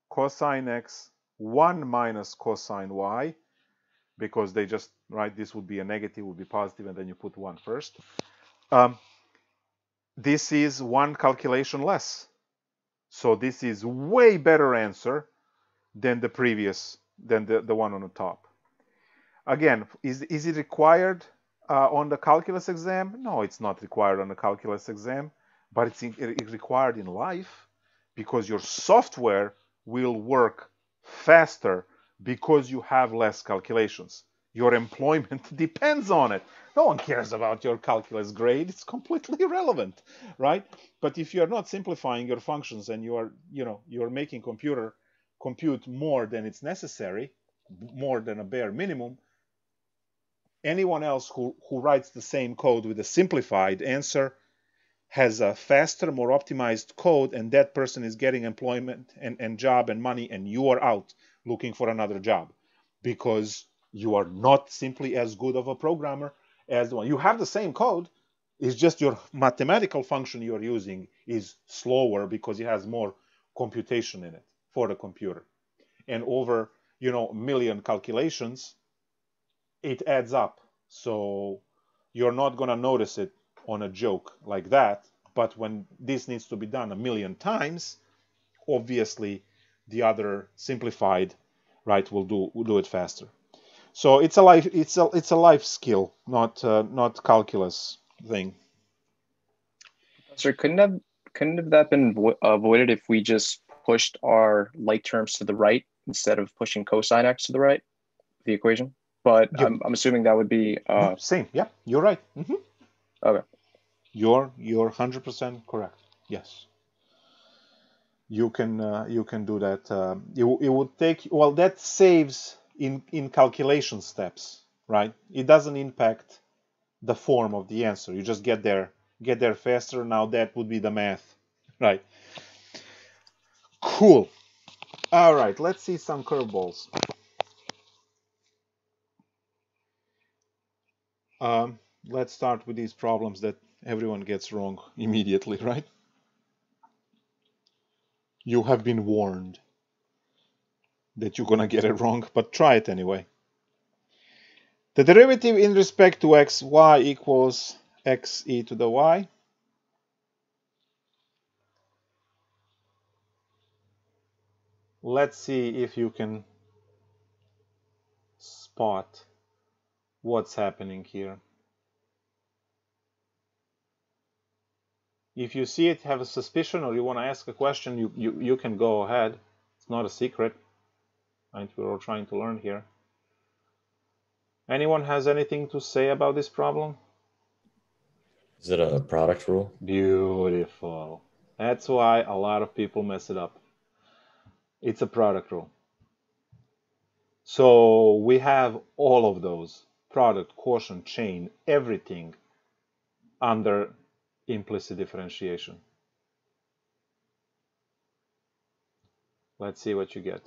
cosine x 1 minus cosine y, because they just, right, this would be a negative, would be positive, and then you put 1 first. This is one calculation less. So this is way better answer than the previous, than the one on the top. Again, is it required on the calculus exam? No, it's not required on the calculus exam, but it's required in life because your software will work faster because you have less calculations. Your employment depends on it. No one cares about your calculus grade. It's completely irrelevant, right? But if you're not simplifying your functions and you're making compute more than it's necessary, more than a bare minimum, anyone else who writes the same code with a simplified answer has a faster, more optimized code, and that person is getting employment and job and money, and you are out looking for another job because you are not simply as good of a programmer as the one. You have the same code, it's just your mathematical function you are using is slower because it has more computation in it for the computer. And over, a million calculations, it adds up. So you're not going to notice it on a joke like that. But when this needs to be done a million times, obviously the other simplified, right, will do it faster. So it's a life skill, not calculus thing. So couldn't have that been avoided if we just pushed our like terms to the right instead of pushing cosine x to the right, the equation? But yeah. I'm assuming that would be same. Yeah, you're right. Mm-hmm. Okay. You're 100% correct. Yes. You can do that. It would take, well, that saves in calculation steps, right? It doesn't impact the form of the answer. You just get there faster. Now that would be the math, right? Cool. All right, let's see some curveballs. Let's start with these problems that everyone gets wrong immediately, right? You have been warned. that you're going to get it wrong, but try it anyway. The derivative in respect to x, y equals x e to the y. Let's see if you can spot what's happening here. If you see it, have a suspicion, or you want to ask a question, you can go ahead. It's not a secret. Right? We're all trying to learn here. Anyone has anything to say about this problem? Is it a product rule? Beautiful. That's why a lot of people mess it up. It's a product rule. So we have all of those: product, quotient, chain, everything under implicit differentiation. Let's see what you get.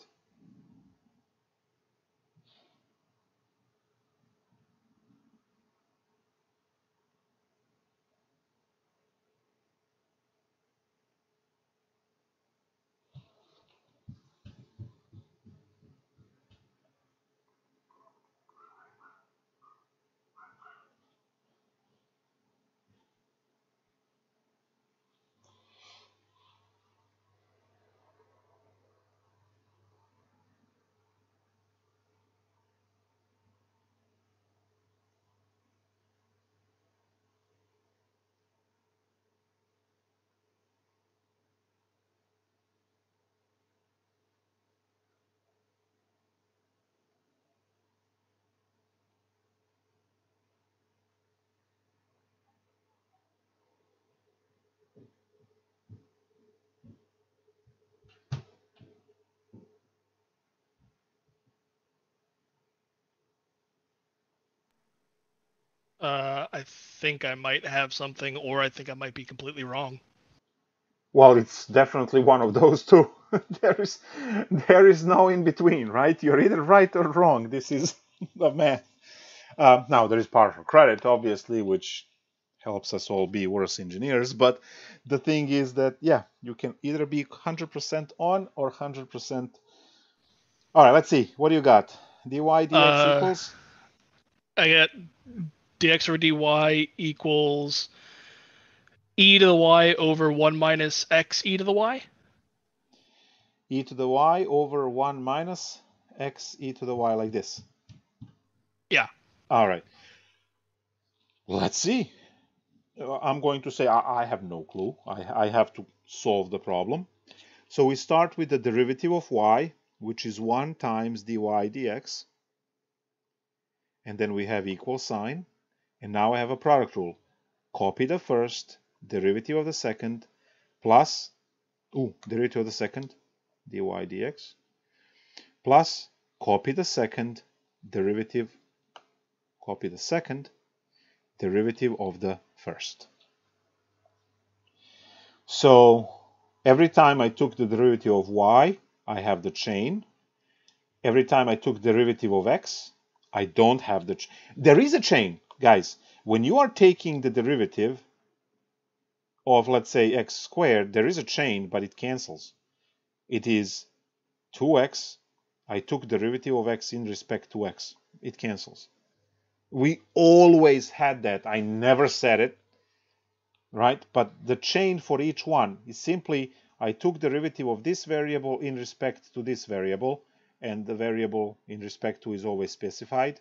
I think I might have something, or I think I might be completely wrong. Well, it's definitely one of those two. there is no in between, right? You're either right or wrong. This is the math. Now, there is partial credit, obviously, which helps us all be worse engineers. But the thing is that, yeah, you can either be 100% on or 100%. All right, let's see. What do you got? dy dx equals? I got dx over dy equals e to the y over 1 minus x e to the y. E to the y over 1 minus x e to the y, like this. Yeah. All right. Let's see. I'm going to say I have no clue. I have to solve the problem. So we start with the derivative of y, which is 1 times dy dx. And then we have equal sign. And now I have a product rule. Copy the first, derivative of the second, plus, derivative of the second, dy dx, plus copy the second, derivative, copy the second, derivative of the first. So every time I took the derivative of y, I have the chain. Every time I took derivative of x, I don't have the chain. There is a chain, guys. When you are taking the derivative of, let's say, x squared, there is a chain, but it cancels. It is 2x. I took derivative of x in respect to x. It cancels. We always had that. I never said it, right? But the chain for each one is simply I took derivative of this variable in respect to this variable, and the variable in respect to is always specified,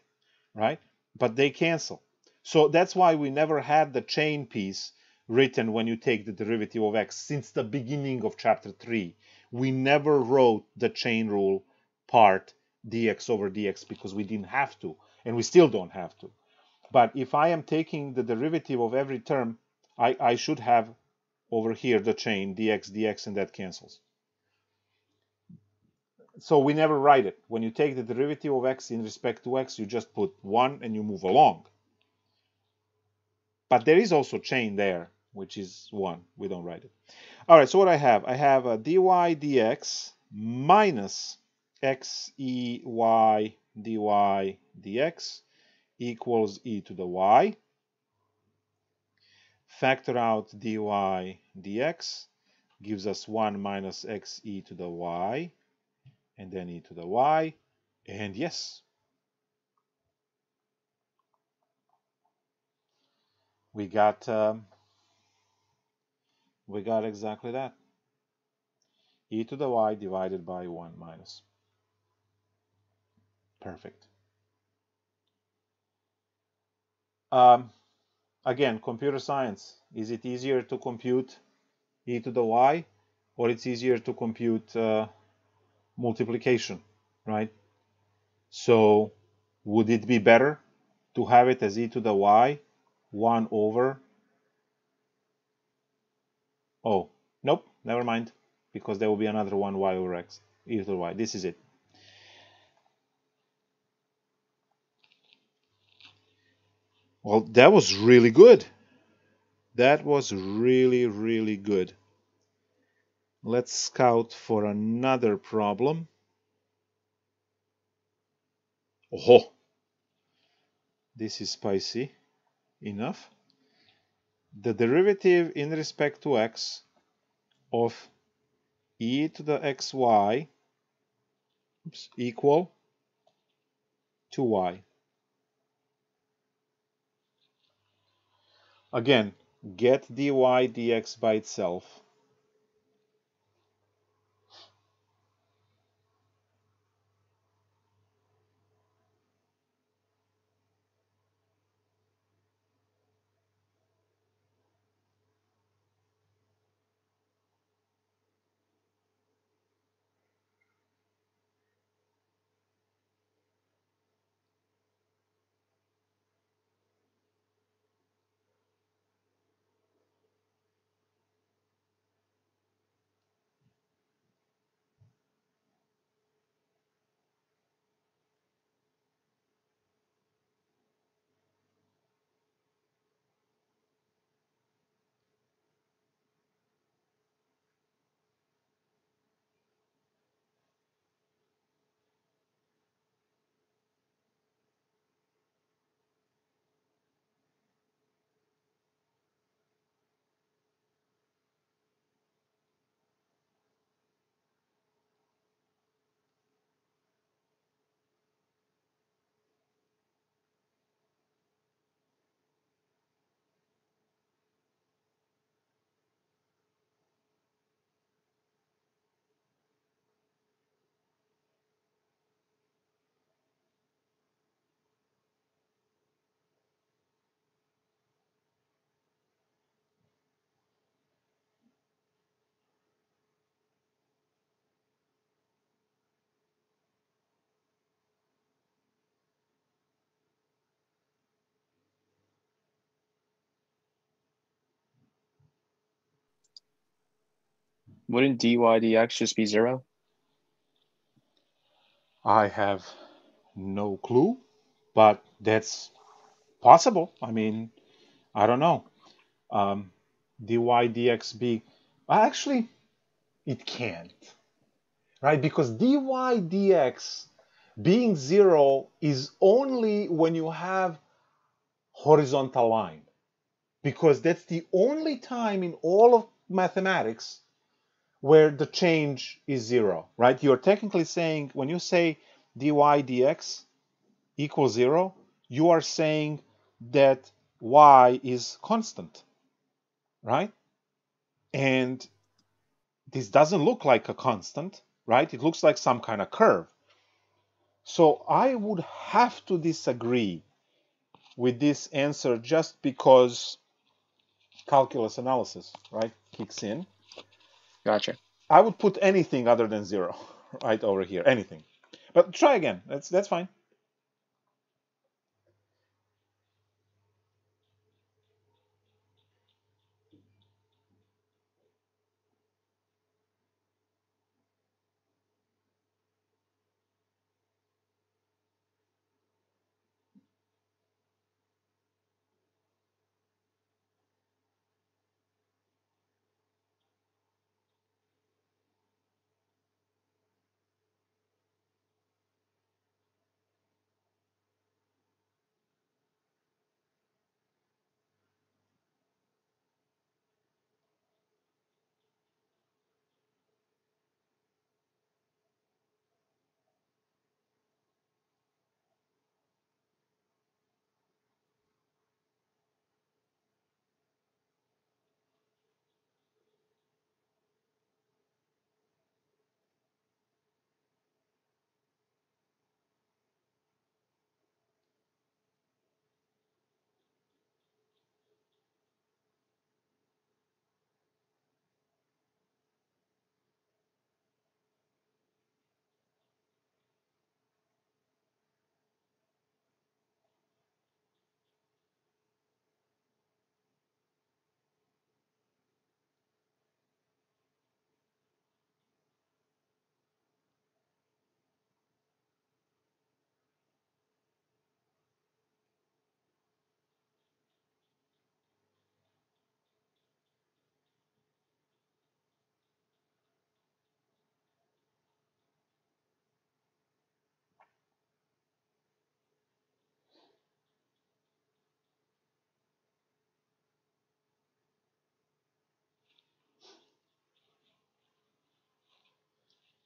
right? But they cancel. So that's why we never had the chain piece written when you take the derivative of x since the beginning of chapter 3. We never wrote the chain rule part dx over dx because we didn't have to, and we still don't have to. But if I am taking the derivative of every term, I should have over here the chain dx dx, and that cancels. So we never write it. When you take the derivative of x in respect to x, you just put 1 and you move along. But there is also chain there, which is 1. We don't write it. All right, so what I have a dy dx minus x e y dy dx equals e to the y. Factor out dy dx gives us 1 minus x e to the y and then e to the y, and yes, we got exactly that. E to the y divided by 1 minus. Perfect. Again, computer science. Is it easier to compute e to the y, or it's easier to compute multiplication, right? So would it be better to have it as e to the y 1 over? Oh, nope, never mind, because there will be another 1 y over x, e to the y. This is it. Well, that was really good. That was really, really good. Let's scout for another problem. Oh, this is spicy enough. The derivative in respect to x of e to the xy equal to y. Again, get dy dx by itself. Wouldn't dy dx just be 0? I have no clue, but that's possible. I mean, I don't know. Dy dx be, actually, it can't, right? Because dy dx being 0 is only when you have horizontal line, because that's the only time in all of mathematics where the change is 0, right? You're technically saying, when you say dy dx equals 0, you are saying that y is constant, right? And this doesn't look like a constant, right? It looks like some kind of curve. So I would have to disagree with this answer just because calculus analysis, right, kicks in. Gotcha. I would put anything other than 0 right over here, anything. But try again, that's fine.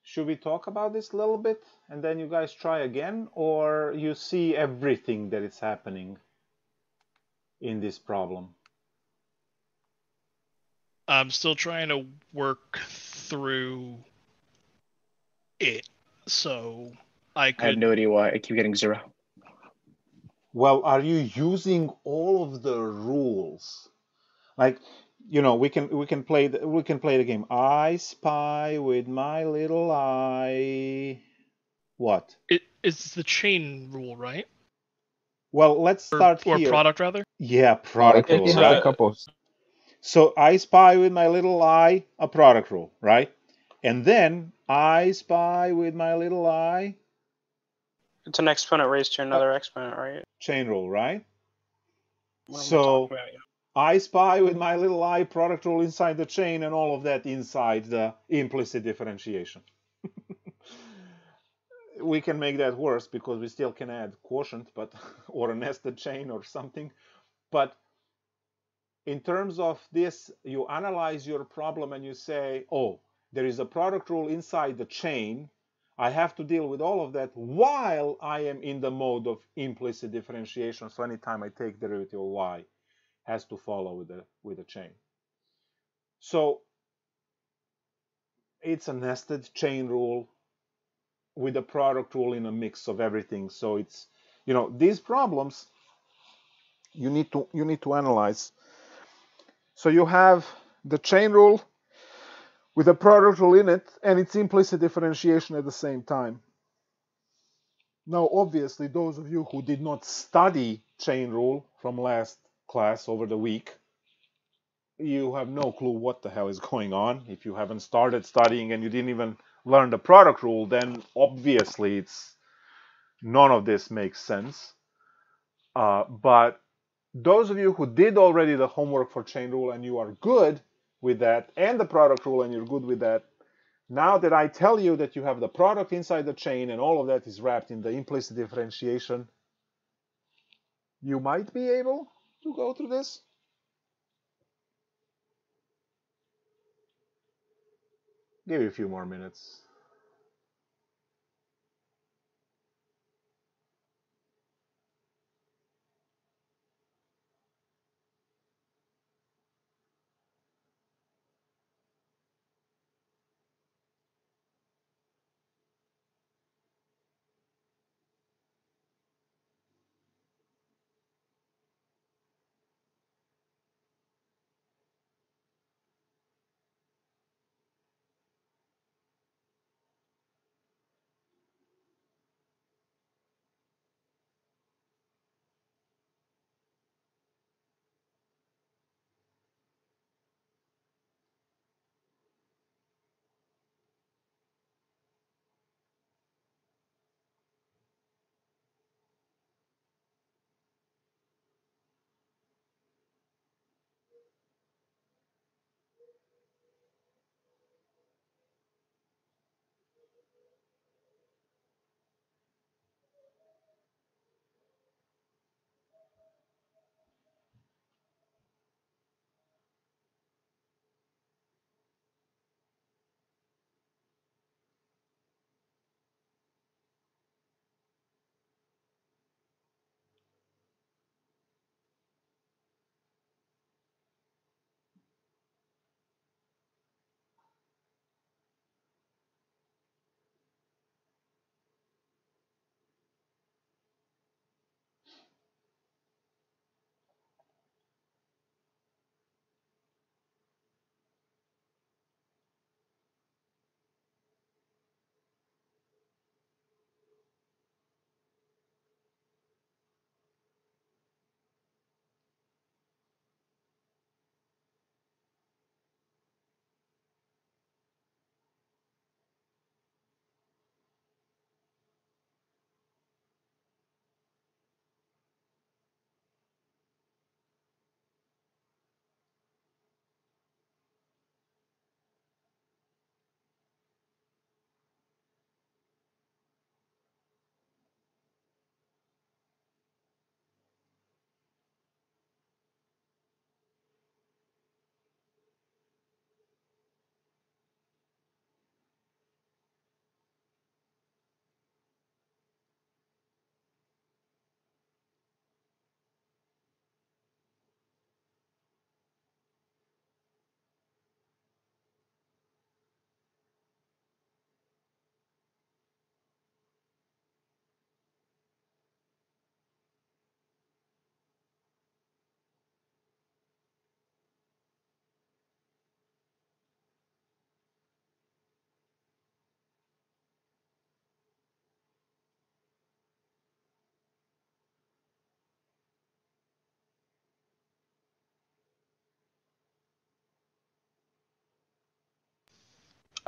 should we talk about this a little bit and then you guys try again, or you see everything that is happening in this problem? I'm still trying to work through it, so I I have could. no idea why I keep getting 0. Well, are you using all of the rules? Like, you know, we can play the game. I spy with my little eye. What? It's the chain rule, right? Well, let's start Or here. product rather. Yeah, product If rule, you have right? a couple. So I spy with my little eye, a product rule, right? And then I spy with my little eye, It's an exponent raised to another exponent, right? chain rule, right? What am I So talking about? I spy with my little eye, product rule inside the chain, and all of that inside the implicit differentiation. We can make that worse because we still can add quotient, but or a nested chain or something. But in terms of this, you analyze your problem and you say, oh, there is a product rule inside the chain. I have to deal with all of that while I am in the mode of implicit differentiation. So anytime I take derivative of y, has to follow with the chain. So it's a nested chain rule with a product rule in a mix of everything. So it's, you know, these problems you need to analyze. So you have the chain rule with a product rule in it, and it's implicit differentiation at the same time. Now, obviously, those of you who did not study chain rule from last class over the week, you have no clue what the hell is going on. If you haven't started studying and you didn't even learn the product rule, then obviously it's none of this makes sense. But those of you who did already the homework for chain rule and you are good with that, and the product rule and you're good with that, now that I tell you that you have the product inside the chain and all of that is wrapped in the implicit differentiation, you might be able to go through this. Give you a few more minutes.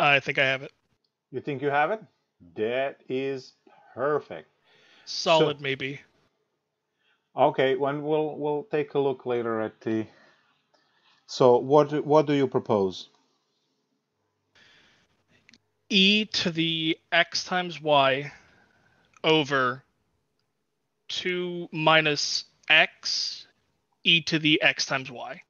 I think I have it. You think you have it? That is perfect. Solid, So, maybe. okay, when we'll take a look later at the. So what do you propose? E to the x times y over 2 minus x e to the x times y.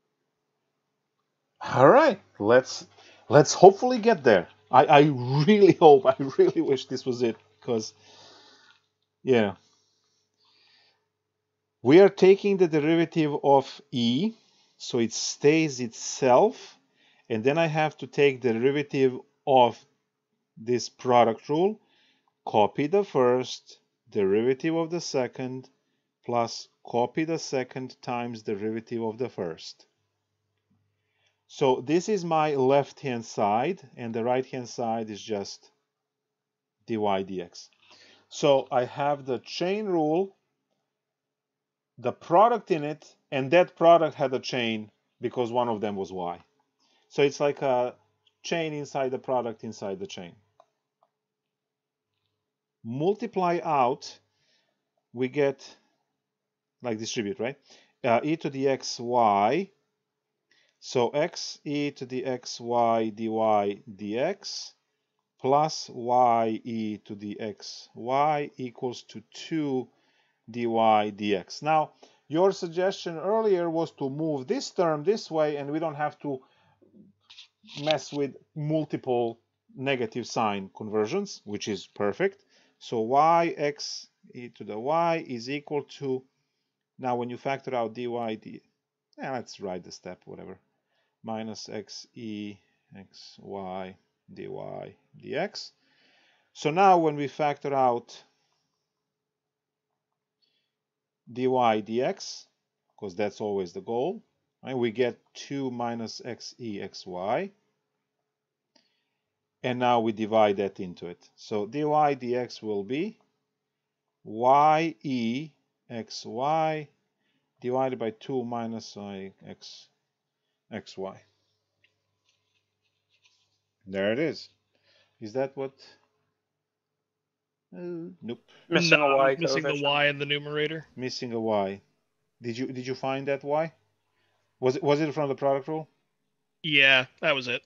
All right, let's hopefully get there. I really hope, I really wish this was it, because yeah, we are taking the derivative of e, so it stays itself, and then I have to take the derivative of this product rule, copy the first, derivative of the second, plus copy the second times derivative of the first. So this is my left-hand side, and the right-hand side is just dy dx. So I have the chain rule, the product in it, and that product had a chain because one of them was y. So it's like a chain inside the product inside the chain. Multiply out, we get, like distribute, right? E to the xy. So x e to the xy dy dx plus y e to the xy equals to 2 dy dx. Now, your suggestion earlier was to move this term this way, and we don't have to mess with multiple negative sign conversions, which is perfect. So y x e to the y is equal to, now when you factor out dy let's write the step, whatever, minus x e x y dy dx. So now when we factor out dy dx, because that's always the goal, right, we get 2 minus x e xy, and now we divide that into it. So dy dx will be y e xy divided by 2 minus y x xy. There it is. Is that what? Nope. Missing No, a y missing the coefficient. y in the numerator. Missing a y. Did you find that y? Was it from the product rule? Yeah, that was it.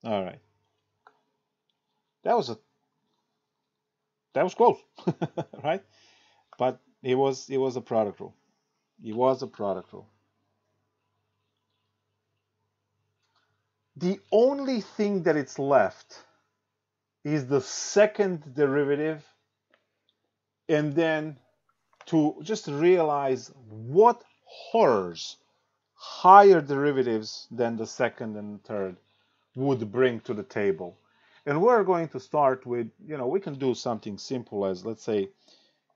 All right. That was close, right? But it was a product rule. It was a product rule. The only thing that it's left is the second derivative, and then to just realize what horrors higher derivatives than the second and third would bring to the table. And we're going to start with, we can do something simple as, let's say,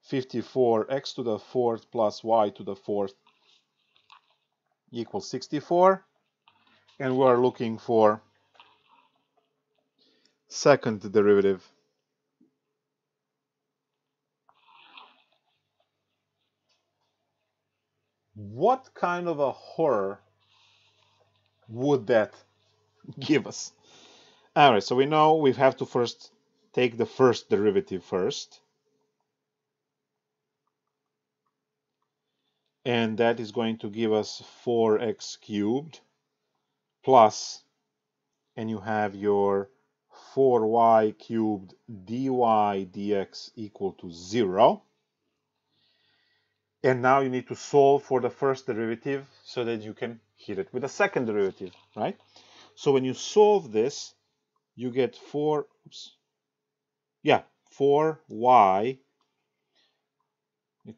54 x to the fourth plus y to the fourth equals 64. And we're looking for second derivative. What kind of a horror would that give us? All right, so we know we have to first take the first derivative first. And that is going to give us 4x cubed plus, and you have your 4y cubed dy dx equal to 0. And now you need to solve for the first derivative so that you can hit it with the second derivative, right? So when you solve this, you get 4y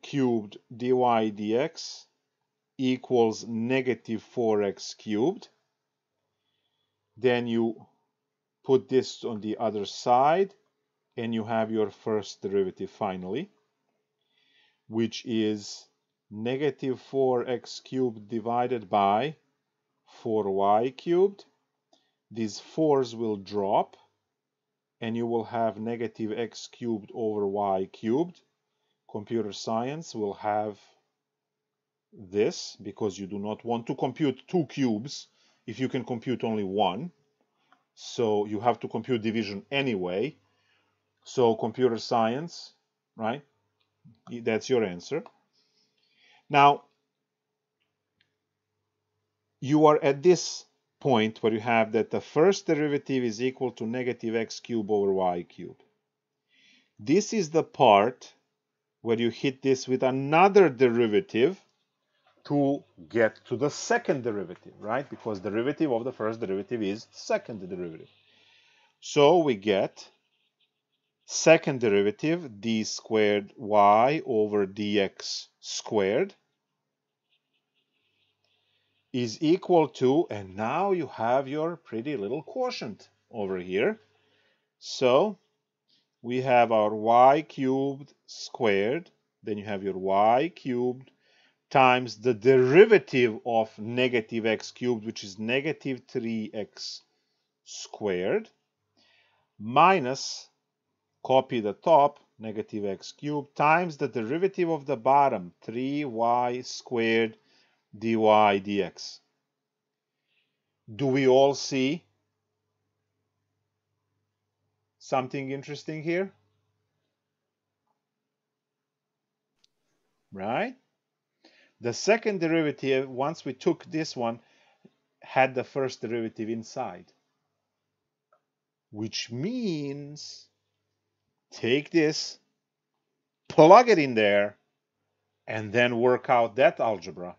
cubed dy dx equals negative 4x cubed. Then you put this on the other side, and you have your first derivative finally, which is negative 4x cubed divided by 4y cubed. These 4's will drop, and you will have negative x cubed over y cubed. Computer science will have this, because you do not want to compute 2 cubes if you can compute only 1. So you have to compute division anyway. So computer science, right? That's your answer. Now, you are at this point where you have that the first derivative is equal to negative x cubed over y cubed. This is the part where you hit this with another derivative to get to the second derivative, right? Because derivative of the first derivative is second derivative. So we get second derivative d squared y over dx squared is equal to, and now you have your pretty little quotient over here. So we have our y cubed squared, then you have your y cubed times the derivative of negative x cubed, which is negative 3x squared, minus, copy the top, negative x cubed, times the derivative of the bottom, 3y squared dy dx. Do we all see something interesting here? Right? The second derivative, once we took this one, had the first derivative inside. Which means take this, plug it in there, and then work out that algebra.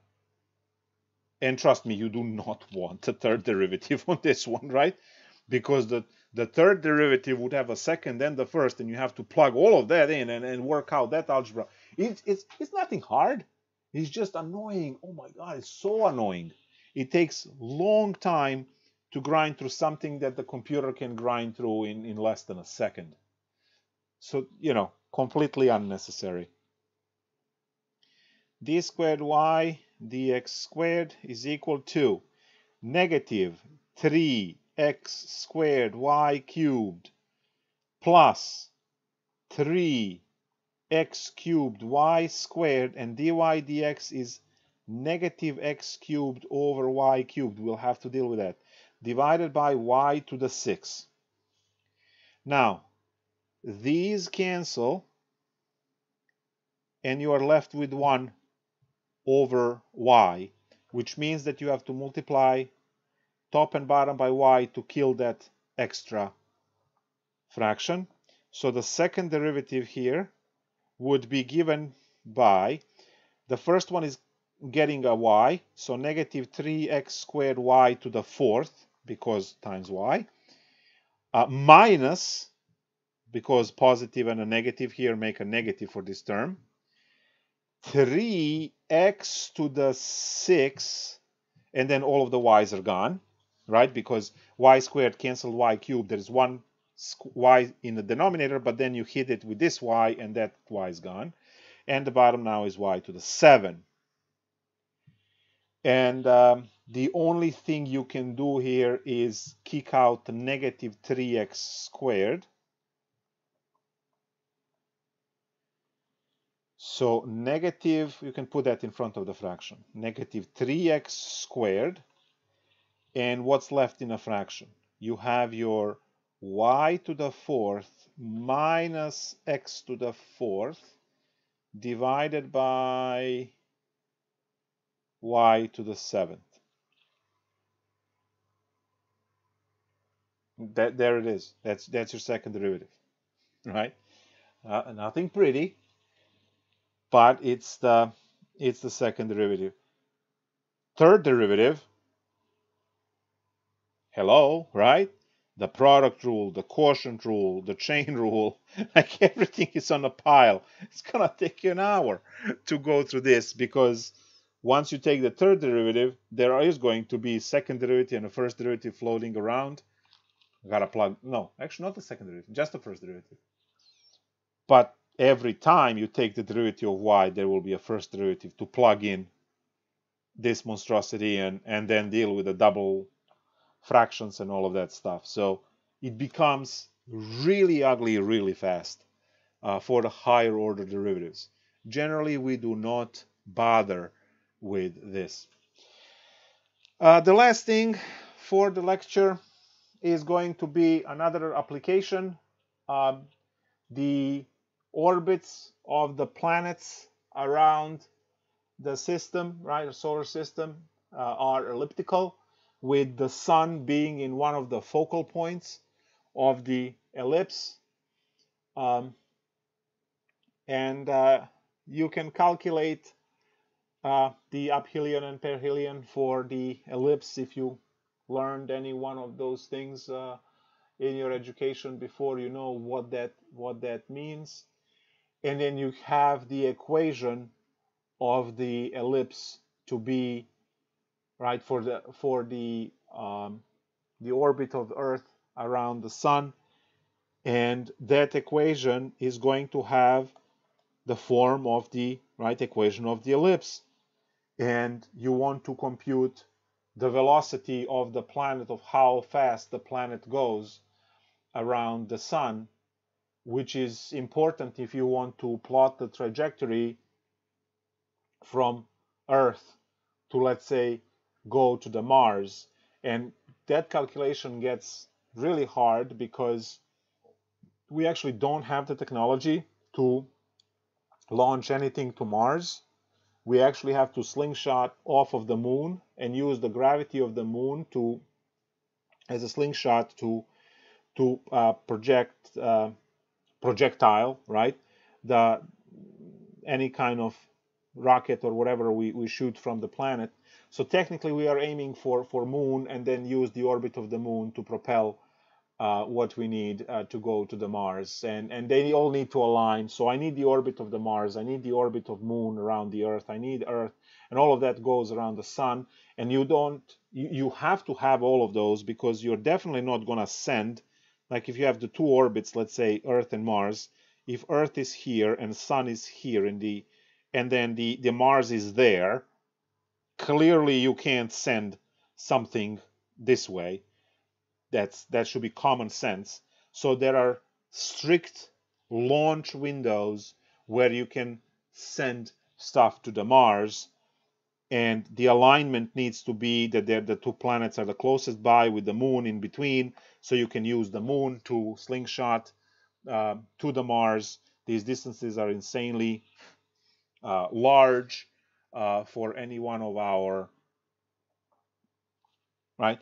And trust me, you do not want a third derivative on this one, right? Because the third derivative would have a second and the first, and you have to plug all of that in and work out that algebra. It's nothing hard. It's just annoying. Oh my God, it's so annoying. It takes long time to grind through something that the computer can grind through in less than a second. So, completely unnecessary. D squared y dx squared is equal to negative 3x squared y cubed plus 3x cubed y squared, and dy dx is negative x cubed over y cubed. We'll have to deal with that. Divided by y to the 6. Now, these cancel, and you are left with 1 over y, which means that you have to multiply top and bottom by y to kill that extra fraction. So the second derivative here would be given by, the first one is getting a y, so negative 3x squared y to the 4th, because times y, minus, because positive and a negative here make a negative for this term, 3x to the 6, and then all of the y's are gone, right? Because y squared canceled y cubed. There's one y in the denominator, but then you hit it with this y, and that y is gone. And the bottom now is y to the 7. And the only thing you can do here is kick out the negative 3x squared. So negative, you can put that in front of the fraction. Negative 3x squared. And what's left in a fraction? You have your y to the 4th minus x to the 4th divided by y to the 7th. There it is. That's your second derivative, right? Nothing pretty, but it's the second derivative. Third derivative, hello, right? The product rule, the quotient rule, the chain rule, like everything is on a pile. It's gonna take you an hour to go through this, because once you take the third derivative, there is going to be second derivative and a first derivative floating around. I gotta plug, no, actually not the second derivative, just the first derivative. But every time you take the derivative of y, there will be a first derivative to plug in this monstrosity and then deal with the double fractions and all of that stuff. So it becomes really ugly really fast for the higher order derivatives. Generally, we do not bother with this. The last thing for the lecture is going to be another application. The orbits of the planets around the system, right, the solar system, are elliptical, with the sun being in one of the focal points of the ellipse. And you can calculate the aphelion and perihelion for the ellipse if you learned any one of those things in your education before. You know what that means. And then you have the equation of the ellipse to be right for the orbit of Earth around the sun, and that equation is going to have the form of the equation of the ellipse. And you want to compute the velocity of the planet, of how fast the planet goes around the sun, which is important if you want to plot the trajectory from Earth to, let's say, go to the Mars. And that calculation gets really hard because we actually don't have the technology to launch anything to Mars. We actually have to slingshot off of the moon and use the gravity of the moon as a slingshot to projectile, right? Any kind of rocket or whatever we shoot from the planet. So technically we are aiming for moon, and then use the orbit of the moon to propel what we need to go to the Mars, and they all need to align. So I need the orbit of the Mars, I need the orbit of moon around the Earth, I need Earth, and all of that goes around the sun. And you have to have all of those, because you're definitely not going to send, like if you have the two orbits, let's say Earth and Mars, if Earth is here and sun is here and then the Mars is there, clearly you can't send something this way. That should be common sense. So there are strict launch windows where you can send stuff to the Mars, and the alignment needs to be that the two planets are the closest by, with the moon in between, so you can use the moon to slingshot to the Mars. These distances are insanely large for any one of our, right?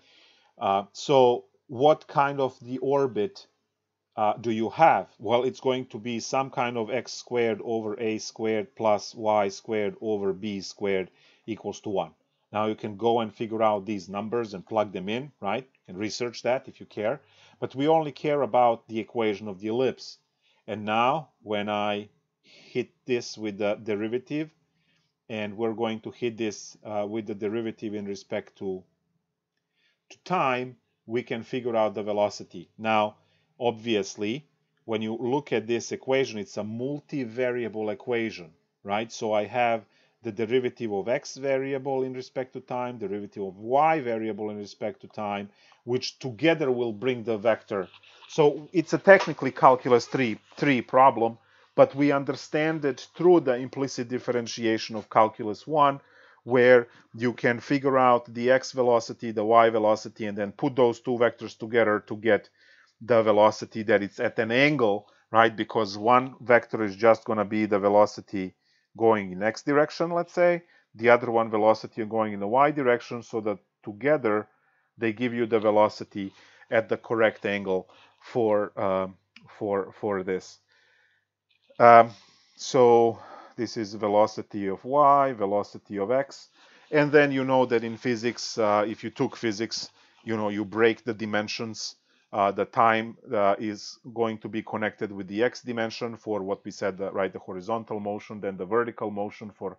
So what kind of the orbit do you have? Well, it's going to be some kind of x squared over a squared plus y squared over b squared equals to 1. Now you can go and figure out these numbers and plug them in, right? And research that if you care. But we only care about the equation of the ellipse. And now when I hit this with the derivative, and we're going to hit this with the derivative in respect to time, we can figure out the velocity. Now, obviously, when you look at this equation, it's a multivariable equation, right? So I have the derivative of x variable in respect to time, derivative of y variable in respect to time, which together will bring the vector. So it's a technically calculus 3 problem, but we understand it through the implicit differentiation of calculus 1, where you can figure out the x velocity, the y velocity, and then put those two vectors together to get the velocity that it's at an angle, right? Because one vector is just going to be the velocity going in x direction, let's say, the other one velocity going in the y direction, so that together they give you the velocity at the correct angle for this. So this is velocity of y, velocity of x. And then you know that in physics, if you took physics, you know, you break the dimensions. The time is going to be connected with the x dimension for what we said, right? The horizontal motion, then the vertical motion for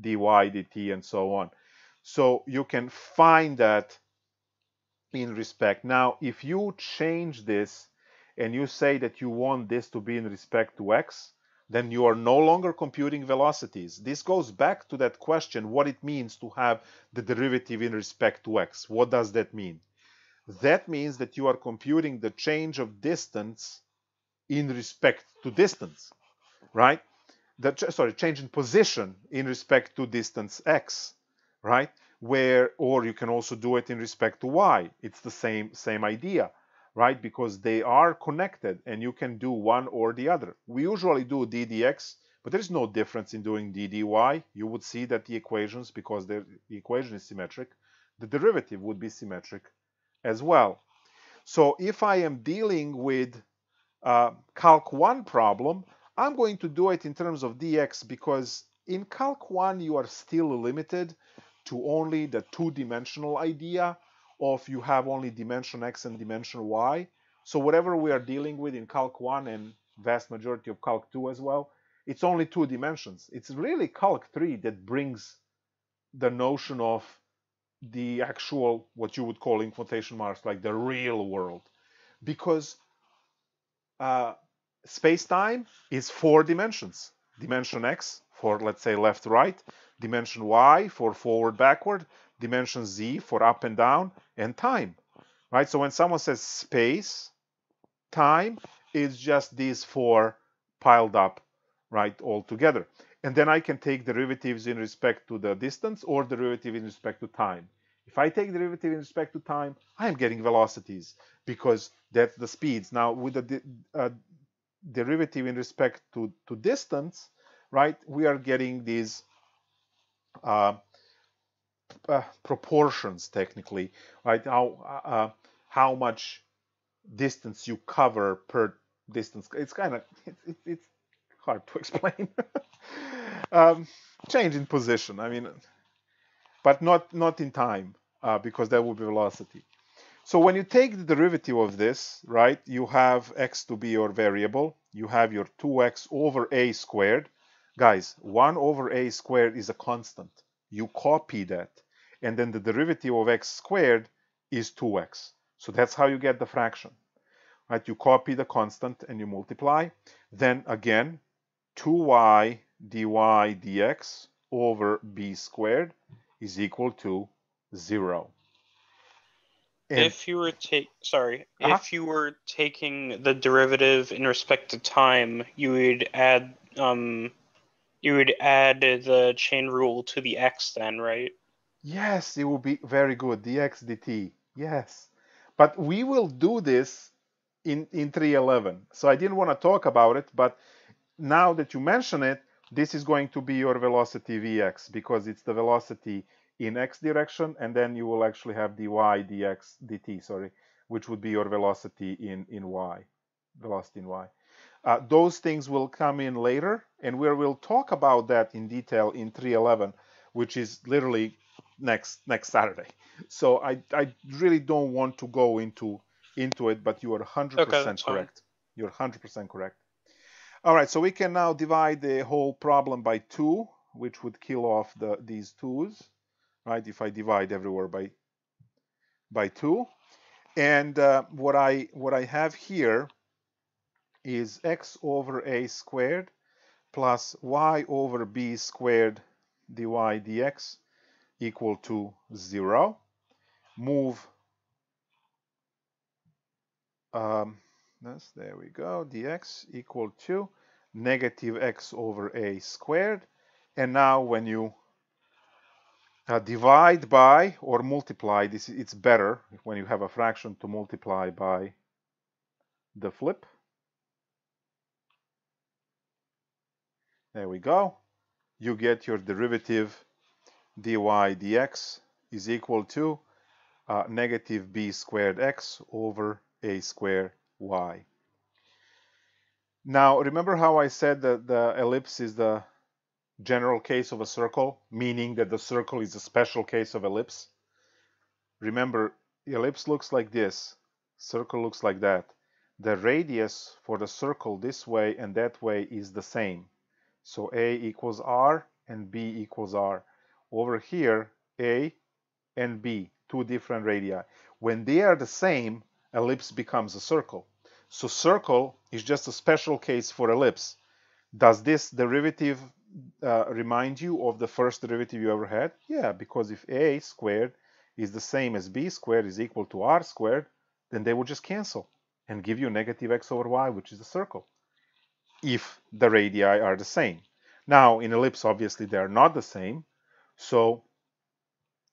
dy, dt, and so on. So you can find that in respect. Now, if you change this and you say that you want this to be in respect to x, then you are no longer computing velocities. This goes back to that question, what it means to have the derivative in respect to x. What does that mean? That means that you are computing the change of distance in respect to distance, right? Change in position in respect to distance x, right? or you can also do it in respect to y. It's the same idea, right? Because they are connected and you can do one or the other. We usually do d dx, but there's no difference in doing d dy. You would see that the equations, because the equation is symmetric, the derivative would be symmetric as well. So if I am dealing with Calc 1 problem, I'm going to do it in terms of dx, because in Calc 1 you are still limited to only the two-dimensional idea of you have only dimension x and dimension y. So whatever we are dealing with in Calc 1 and vast majority of Calc 2 as well, it's only two dimensions. It's really Calc 3 that brings the notion of the actual, what you would call in quotation marks, like the real world. Because space-time is four dimensions. Dimension x for, let's say, left, right. Dimension y for forward, backward. Dimension z for up and down. And time, right? So when someone says space, time is just these four piled up, right, all together. And then I can take derivatives in respect to the distance or derivative in respect to time. If I take derivative in respect to time, I am getting velocities because that's the speeds. Now, with the derivative in respect to distance, right, we are getting these proportions technically, right? How much distance you cover per distance. It's kind of it's hard to explain. Change in position, I mean, but not in time, because that would be velocity. So when you take the derivative of this, right, you have x to be your variable. You have your 2x over a squared. Guys, 1 over a squared is a constant. You copy that. And then the derivative of x squared is 2x. So that's how you get the fraction. Right? You copy the constant and you multiply. Then again, 2y dy dx over b squared is equal to 0. And if you were if you were taking the derivative in respect to time, you would add the chain rule to the x then, right? yes, it will be very good. dx dt. Yes. But we will do this in 311. So I didn't want to talk about it, but now that you mention it, this is going to be your velocity vx, because it's the velocity in x direction, and then you will actually have dy dx dt, sorry, which would be your velocity in y, velocity in y. Those things will come in later, and we'll talk about that in detail in 311, which is literally next Saturday. So I really don't want to go into it, but you are 100% correct. You're 100% correct. All right, so we can now divide the whole problem by 2, which would kill off these 2's, right? If I divide everywhere by 2, and what I have here is x over a squared plus y over b squared dy dx equal to 0. Move there we go, dx equal to negative x over a squared. And now when you divide by or multiply, it's better when you have a fraction to multiply by the flip. There we go. You get your derivative dy dx is equal to negative b squared x over a squared y. Now, remember how I said that the ellipse is the general case of a circle, meaning that the circle is a special case of ellipse? Remember, the ellipse looks like this, circle looks like that. The radius for the circle this way and that way is the same. So a equals r and b equals r. Over here, a and b, two different radii. When they are the same, ellipse becomes a circle. So circle is just a special case for ellipse. Does this derivative remind you of the first derivative you ever had? Yeah, because if a squared is the same as b squared is equal to r squared, then they will just cancel and give you negative x over y, which is a circle, if the radii are the same. Now, in ellipse, obviously, they are not the same. So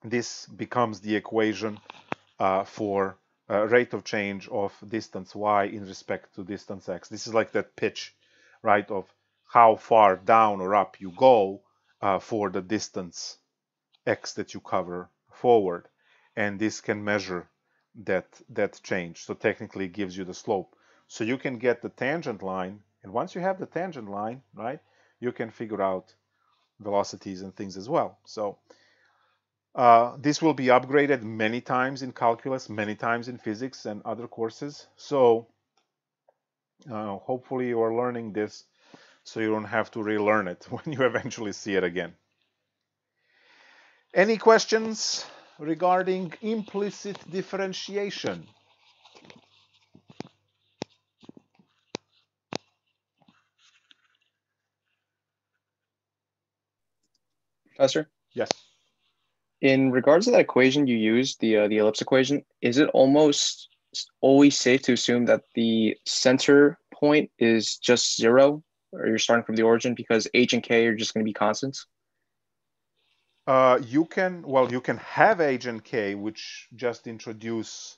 this becomes the equation for rate of change of distance y in respect to distance x. This is like that pitch, right, of how far down or up you go for the distance x that you cover forward, and this can measure that change. So technically it gives you the slope. So you can get the tangent line, and once you have the tangent line, right, you can figure out velocities and things as well. So this will be upgraded many times in calculus, many times in physics and other courses. So hopefully you are learning this so you don't have to relearn it when you eventually see it again. Any questions regarding implicit differentiation? Professor? Yes. In regards to that equation you used, the ellipse equation, is it almost always safe to assume that the center point is just 0, or you're starting from the origin, because h and k are just going to be constants? You can have h and k, which just introduces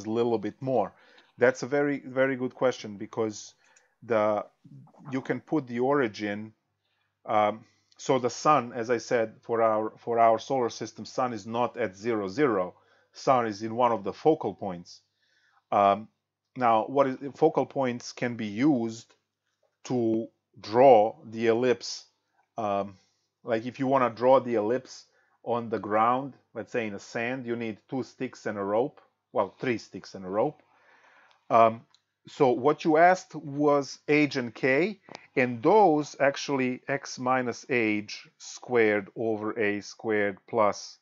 a little bit more. That's a very, very good question, because you can put the origin. So the sun, as I said, for our solar system, sun is not at 0, 0. Sun is in one of the focal points. Now, focal points can be used to draw the ellipse. Like if you want to draw the ellipse on the ground, let's say in the sand, you need 2 sticks and a rope. Well, 3 sticks and a rope. So what you asked was h and k, and those actually x minus h squared over a squared plus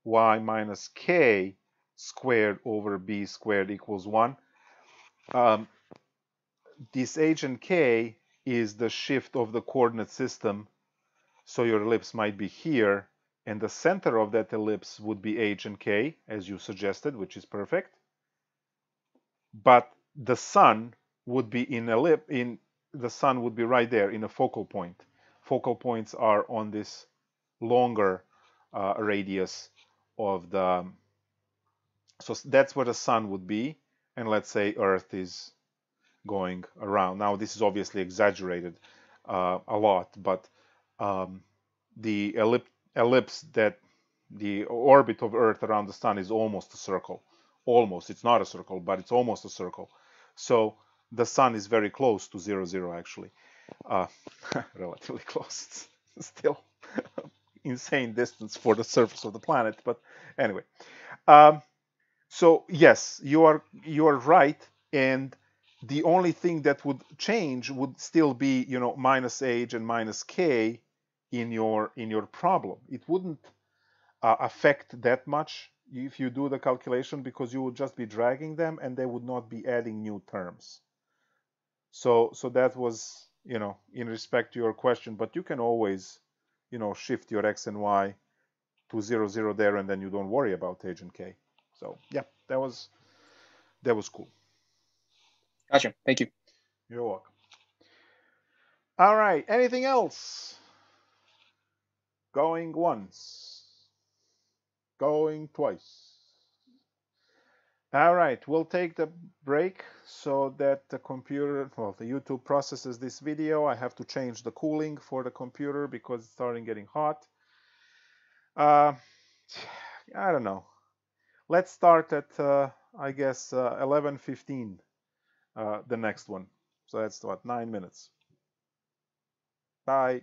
y minus k squared over b squared equals 1. This h and k is the shift of the coordinate system. So your ellipse might be here, and the center of that ellipse would be h and k, as you suggested, which is perfect. But the sun would be the sun would be right there in a focal point. Focal points are on this longer radius of the. So that's where the sun would be, and let's say Earth is going around. Now this is obviously exaggerated a lot, but the ellipse that the orbit of Earth around the sun is almost a circle. Almost, it's not a circle, but it's almost a circle. So the sun is very close to 0, 0 actually. Relatively close. It's still insane distance for the surface of the planet, but anyway. So yes, you are right, and the only thing that would change would still be, minus h and minus k in your problem. It wouldn't affect that much if you do the calculation, because you would just be dragging them and they would not be adding new terms. So that was, in respect to your question, but you can always, shift your x and y to 0, 0 there, and then you don't worry about h and k. So yeah, that was cool. Gotcha. Thank you. You're welcome. All right. Anything else? Going once. Going twice. All right. We'll take the break so that the YouTube processes this video. I have to change the cooling for the computer because it's starting getting hot. I don't know. Let's start at, I guess, 11:15, the next one. So that's what, 9 minutes. Bye.